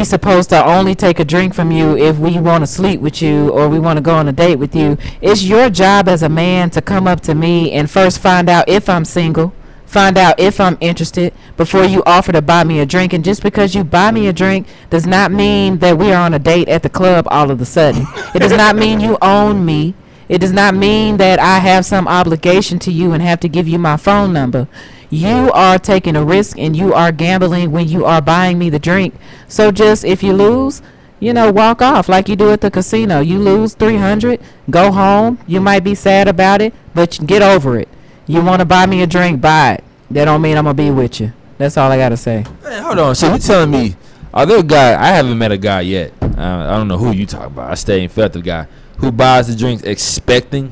supposed to only take a drink from you if we want to sleep with you or we want to go on a date with you. It's your job as a man to come up to me and first find out if I'm single, find out if I'm interested before you offer to buy me a drink. And just because you buy me a drink does not mean that we are on a date at the club all of a sudden. It does not mean you own me. It does not mean that I have some obligation to you and have to give you my phone number. You are taking a risk and you are gambling when you are buying me the drink. So just if you lose, you know, walk off like you do at the casino. You lose $300, go home. You might be sad about it, but get over it. You want to buy me a drink, buy it. That don't mean I'm going to be with you. That's all I got to say. Man, hold on. So you telling me, are there a guy, I haven't met a guy yet. I don't know who you talk about. I stay and felt the guy who buys the drinks expecting,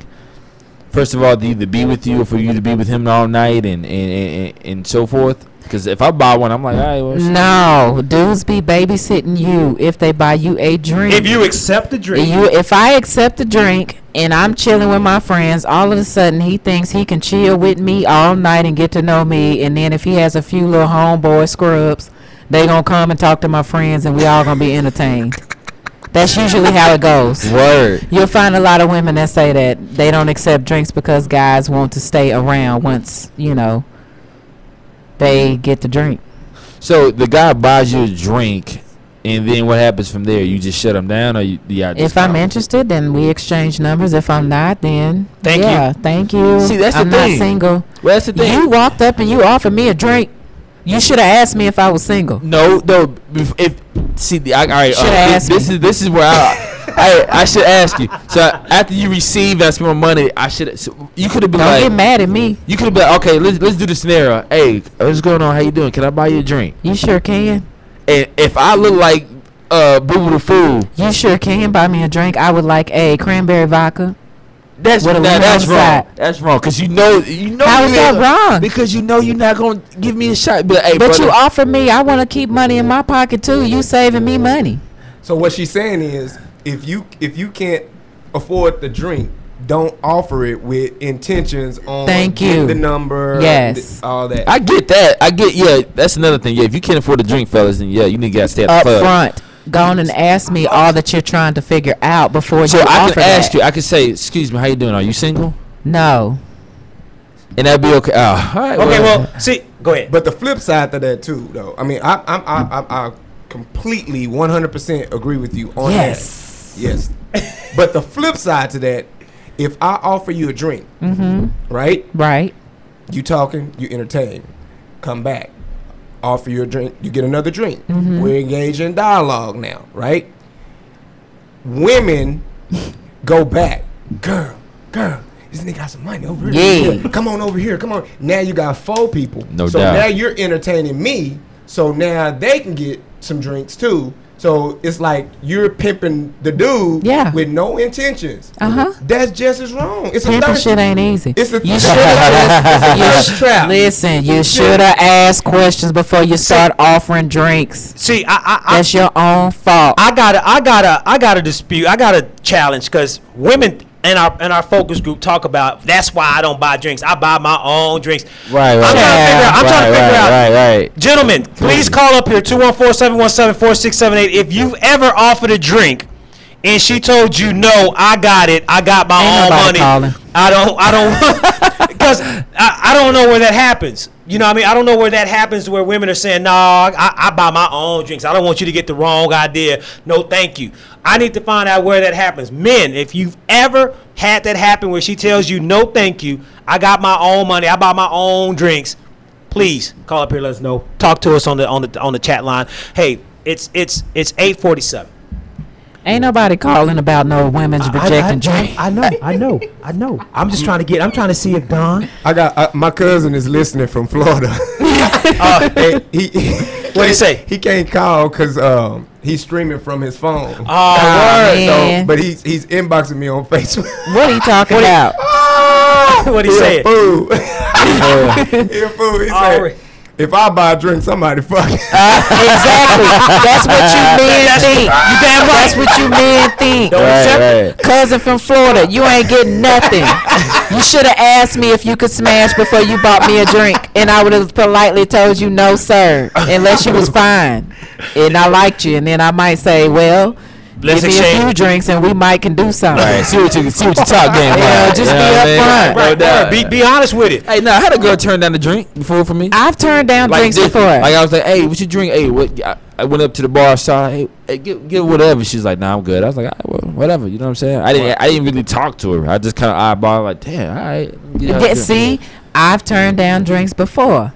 first of all, to either be with you or for you to be with him all night and so forth. Because if I buy one, I'm like, all right, well, no, dudes be babysitting you if they buy you a drink. If you accept the drink. If I accept the drink and I'm chilling with my friends, all of a sudden he thinks he can chill with me all night and get to know me. And then if he has a few little homeboy scrubs, they going to come and talk to my friends and we all going to be entertained. That's usually how it goes. Word. You'll find a lot of women that say that they don't accept drinks because guys want to stay around once, you know, they get the drink. So the guy buys you a drink, and then what happens from there? You just shut him down, or if I'm interested, then we exchange numbers. If I'm not, then thank you. See, that's I'm the thing. not single. Well, that's the thing. You walked up and you offered me a drink. You should have asked me if I was single. No. If see, all right. This is where I should ask you. So after you receive that spend money, I should. So you could have been Don't get mad at me. You could have been like, okay. Let's do the scenario. Hey, what's going on? How you doing? Can I buy you a drink? You sure can. And if I look like Boo the Fool, you sure can buy me a drink. I would like a cranberry vodka. That's wrong. That's wrong. Cause you know. How is that wrong? Because you know you're not gonna give me a shot. But hey, but you offer me. I want to keep money in my pocket too. You saving me money. So what she's saying is, if you can't afford the drink, don't offer it with intentions on the number. Yes, all that. I get that. Yeah, that's another thing. Yeah, if you can't afford the drink, fellas, then yeah, you need to stay at the club. Up front. go on and ask me all that you're trying to figure out before So you I offer can ask that. you. I can say, "Excuse me, how you doing? Are you single?" No. And that'd be okay. Oh, all right, Okay, well, see, go ahead. But the flip side to that too, though. I mean, I completely 100% agree with you on Yes. that. Yes. But the flip side to that, if I offer you a drink, right? Right. You talking, you entertain, come back, offer you a drink, you get another drink. We're engaged in dialogue now, right? Women go back, girl, this nigga got some money over here. Yeah. Come on over here, come on. Now you got 4 people. No so doubt. now you're entertaining me, so now they can get some drinks too. So it's like you're pimping the dude with no intentions. That's just as wrong. It's Pimping a shit ain't easy. It's a You thirst trap. Listen, you should have asked questions before you start offering drinks. See, That's your own fault. I gotta dispute. I gotta challenge because women in our focus group talk about that's why I don't buy drinks. I buy my own drinks. Right. I'm trying to figure out. Right. Gentlemen, please call up here 214-717-4678 if you've ever offered a drink and she told you no, I got it. I got my Ain't own nobody money. calling. I don't because I don't know where that happens. You know what I mean? I don't know where that happens where women are saying, no, I buy my own drinks. I don't want you to get the wrong idea. No, thank you. I need to find out where that happens. Men, if you've ever had that happen where she tells you, no, thank you, I got my own money, I buy my own drinks, please call up here, let us know. Talk to us on the chat line. Hey, it's 8:47. Ain't nobody calling about no women's rejecting drinks. I know. I'm trying to see if Don. I got my cousin is listening from Florida. What do you say? He can't call because he's streaming from his phone. man. But he's inboxing me on Facebook. What are you talking about? What he said? Fool. He a fool. He said, if I buy a drink, somebody fuck. Exactly. That's what you men think. You damn right. That's what you men think. Right. Cousin from Florida, you ain't getting nothing. You should have asked me if you could smash before you bought me a drink, and I would have politely told you no, sir, unless you was fine and I liked you, and then I might say, well, let's give me a few drinks and we might can do something. Right. See what you talk game. Yeah, just be up front. Right. Be honest with it. Hey, now I had a girl turn down the drink before for me. I've turned down drinks before. Like I was like, hey, what you drink? Hey, what? I went up to the bar, saw, hey, get whatever. She's like, nah, I'm good. I was like, all right, well, whatever. You know what I'm saying? I didn't really talk to her. I just kind of eyeball like, damn, all right. See, I've turned down drinks before.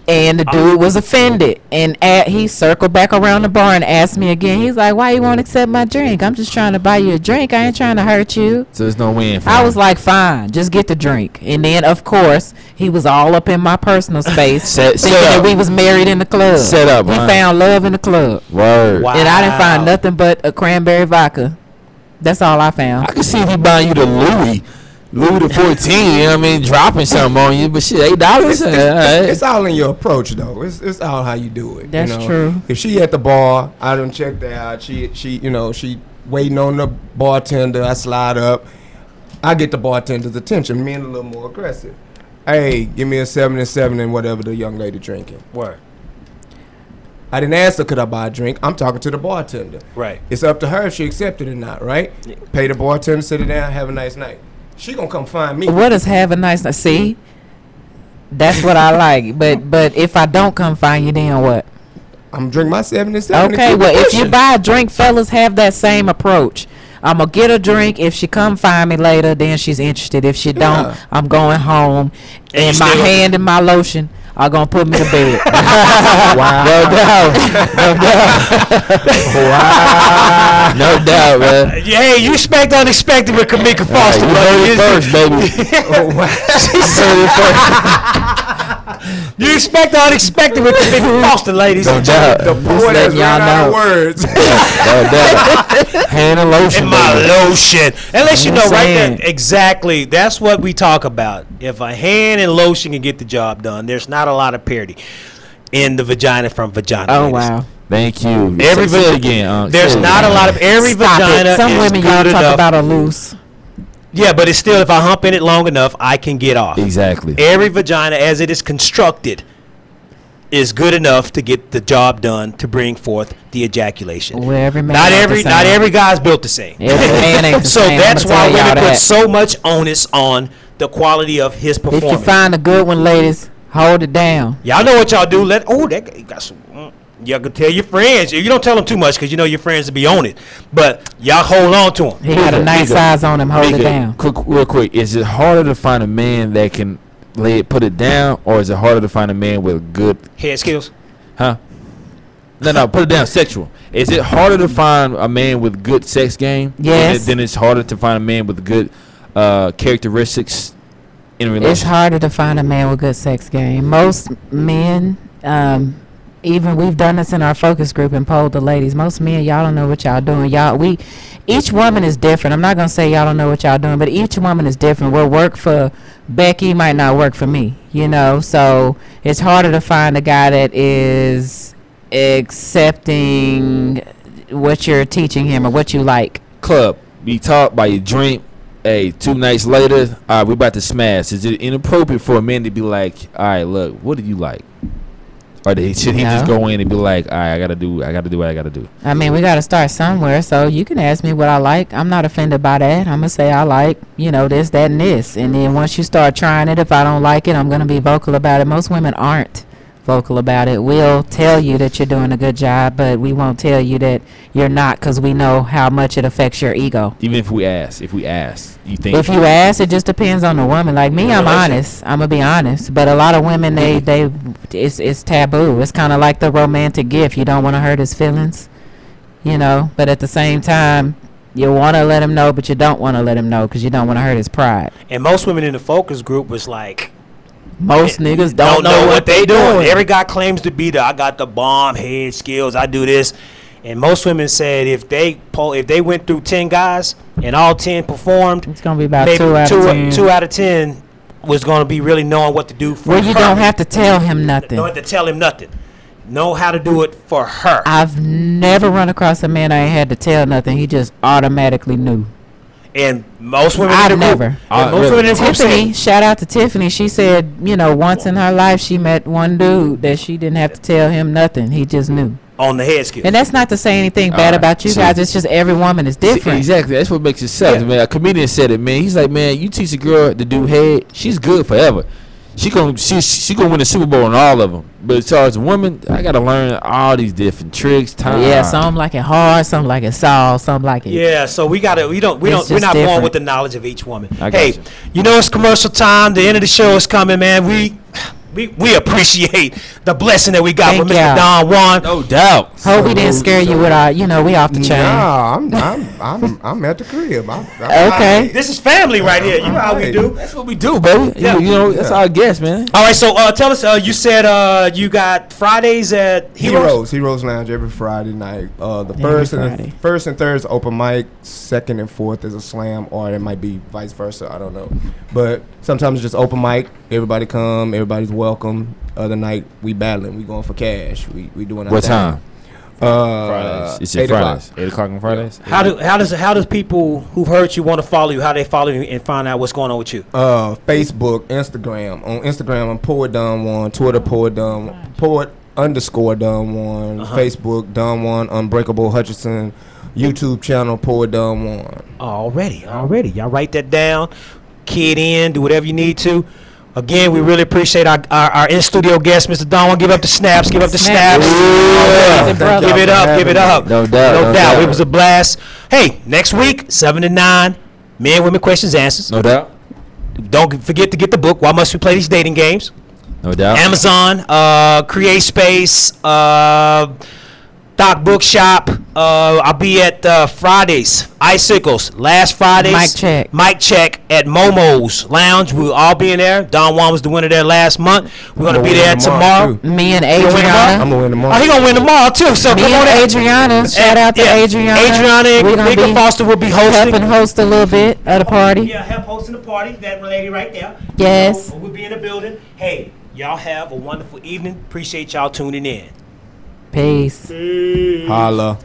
And the dude was offended, and he circled back around the bar and asked me again. He's like, "Why you won't accept my drink? I'm just trying to buy you a drink. I ain't trying to hurt you." So there's no win. I was like, "Fine, just get the drink." And then, of course, he was all up in my personal space, thinking that we was married in the club. Set up. He found love in the club. Word. Wow. And I didn't find nothing but a cranberry vodka. That's all I found. I could see if he buying you the Louis the 14, you know what I mean, dropping something on you, but shit, $8. It's all in your approach, though. It's all how you do it. That's true. If she at the bar, I done checked her out. She waiting on the bartender. I slide up. I get the bartender's attention. Me and a little more aggressive. Hey, give me a 7 and 7 and whatever the young lady drinking. Word. I didn't ask her could I buy a drink. I'm talking to the bartender. Right. It's up to her if she accepted it or not. Right. Yeah. Pay the bartender, sit it down, have a nice night. She gonna come find me. What does have a nice night? See, that's what I like. But if I don't come find you, then what? I'm drinking my 7 and 7. Okay, well, if you buy a drink, fellas, have that same approach. I'm gonna get a drink. If she come find me later, then she's interested. If she don't, I'm going home, and my hand and my lotion are gonna put me to bed. Wow. No doubt, man. Hey, you expect unexpected with Kamika Foster. You heard it first, baby. She said it first. You expect the unexpected with Kamika Foster, ladies. No doubt. The boy has run out of words. No doubt. Hand and lotion. And my lotion. And let you know right there, exactly. That's what we talk about. If a hand and lotion can get the job done, there's not a lot of parity in the vagina from vagina. Oh, ladies. wow. Thank you. Say it again. There's not a lot of every vagina. Some is women good y'all talk enough. about are loose. Yeah, but it's still, if I hump in it long enough, I can get off. Exactly. Every vagina, as it is constructed, is good enough to get the job done to bring forth the ejaculation. Well, every man not ain't the every same. guy's built the same. Every man ain't the So same. that's I'ma why tell y'all women put that. so much onus on the quality of his If performance. you find a good one, ladies, hold it down. Y'all know what y'all do. That guy got some. Y'all can tell your friends. You don't tell them too much because you know your friends will be on it. But y'all hold on to him. He got a nice size on him. Hold it down. Real quick, is it harder to find a man that can put it down, or is it harder to find a man with good head skills? Huh? No, put it down. Sexual. Is it harder to find a man with good sex game? Yes. Then it's harder to find a man with good characteristics in a relationship. It's harder to find a man with good sex game. Most men, even we've done this in our focus group and polled the ladies. Most men, y'all don't know what y'all doing. Each woman is different. I'm not gonna say y'all don't know what y'all doing, but each woman is different. What work for Becky might not work for me. So it's harder to find a guy that is accepting what you're teaching him or what you like. Club, we talk by your drink. Hey, 2 nights later, we about to smash. Is it inappropriate for a man to be like, all right, look, what do you like? Or should he just go in and be like, all right, I gotta do what I gotta do? I mean, we gotta start somewhere. So you can ask me what I like. I'm not offended by that. I'm gonna say I like, this, that, and this. And then once you start trying it, if I don't like it, I'm gonna be vocal about it. Most women aren't vocal about it. We'll tell you that you're doing a good job, but we won't tell you that you're not, because we know how much it affects your ego. Even if we ask, you think? If you ask, it just depends on the woman. Like me, I'm honest. I'm gonna be honest. But a lot of women, it's taboo. It's kind of like the romantic gift. You don't want to hurt his feelings, But at the same time, you want to let him know, but you don't want to let him know because you don't want to hurt his pride. And most women in the focus group was like, most niggas don't know what they doing. Every guy claims to be I got the bomb head skills. I do this. And most women said if they went through 10 guys and all 10 performed, it's gonna be about maybe 2 out of 10. 2 out of 10 was gonna be really knowing what to do for her. Well, you don't have to tell him nothing. Don't have to tell him nothing. Know how to do it for her. I've never run across a man I ain't had to tell nothing. He just automatically knew. And most women I've never. women Tiffany, shout out to Tiffany. She said, once in her life she met one dude that she didn't have to tell him nothing. He just knew. On the head skill. And that's not to say anything bad about you guys. It's just every woman is different. Exactly. That's what makes it sad. Man, a comedian said it, man. He's like, man, you teach a girl to do head, she's good forever. She gonna win the Super Bowl in all of them. But as far as a woman, I gotta learn all these different tricks. Yeah, some like it hard, some like it soft, some like it. Yeah, so we're not different. born with the knowledge of each woman. Hey, it's commercial time. The end of the show is coming, man. We appreciate the blessing that we got from Mr. Don Juan. No doubt. Hope we didn't scare you with our, we off the chain. No, I'm at the crib. Okay. This is family right here. You know how we do. That's what we do, baby. Yeah. That's our guest, man. All right, so tell us. You said you got Fridays at Heroes Lounge every Friday night. The first and third is open mic. Second and fourth is a slam, or it might be vice versa. I don't know, but sometimes it's just open mic. Everybody come. Everybody's welcome. Other night we battling. We going for cash. We doing our what thing. time? Fridays. It's 8 Fridays. 8 o'clock on Fridays. How does people who've heard you want to follow you? How they follow you and find out what's going on with you? Facebook, Instagram. On Instagram, I'm Poet Don Juan. Twitter, Poet _Don Juan. Facebook, Don Juan Unbreakable Hutchinson. YouTube channel, Poet Don Juan. Already. Y'all write that down. Key it in. Do whatever you need to. Again, we really appreciate our in-studio guest, Mr. Don Juan. Give up the snaps. Give up the snaps. Yeah. Give it up. No doubt. It was a blast. Hey, next week, 7 to 9, Men, Women, Questions, Answers. No doubt. Don't forget to get the book, Why Must We Play These Dating Games? No doubt. Amazon, Create Space, Doc Bookshop. I'll be at Fridays, Icicles, last Fridays. Mic check at Momo's Lounge. We'll all be in there. Don Juan was the winner there last month. We're going to be there tomorrow. Me and Adriana. I'm going to win tomorrow. Oh, he going to win tomorrow, too. So me and Adriana. Shout out to Adriana. Adriana and Mika Foster will be hosting. Helping host a little bit of the party. Yeah, help hosting the party. That lady right there. Yes. So we'll be in the building. Hey, y'all have a wonderful evening. Appreciate y'all tuning in. Peace. Holla.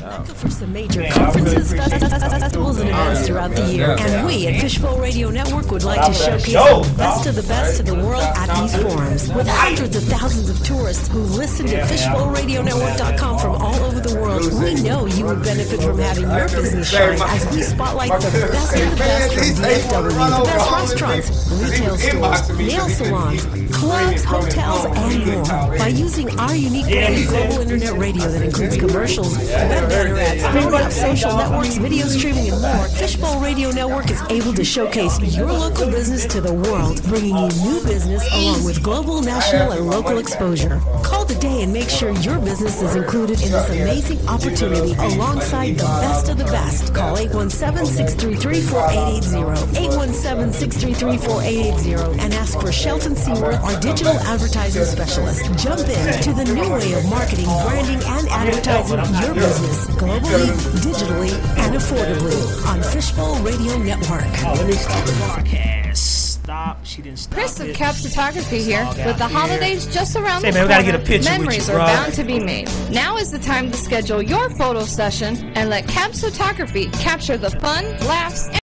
For some major conferences, festivals, and events throughout the year. And we at Fishbowl Radio Network would like to showcase the best of the best of the world at these forums. With hundreds of thousands of tourists who listen to FishbowlRadioNetwork.com from all over the world, we know you would benefit from having your business shine as we spotlight the best of the best from DFW, the best restaurants, retail stores, nail salons, clubs, hotels, and more. By using our unique brand of global internet radio that includes commercials, web banner ads, phone apps, social networks, video streaming, and more, Fishbowl Radio Network is able to showcase your local business to the world, bringing you new business along with global, national, and local exposure. Call today and make sure your business is included in this amazing opportunity alongside the best of the best. Call 817-633-4880, 817-633-4880, and ask for Shelton Seaworth, our digital advertising specialist. Jump in to the new way of marketing, branding, and advertising your business globally, digitally, and affordably on Fishbowl Radio Network. Let me stop the broadcast. Stop. She didn't stop. Chris of Caps Photography here. With the holidays just around the corner, we gotta get a picture memories with you, are bro. bound to be made. Now is the time to schedule your photo session and let Caps Photography capture the fun, laughs,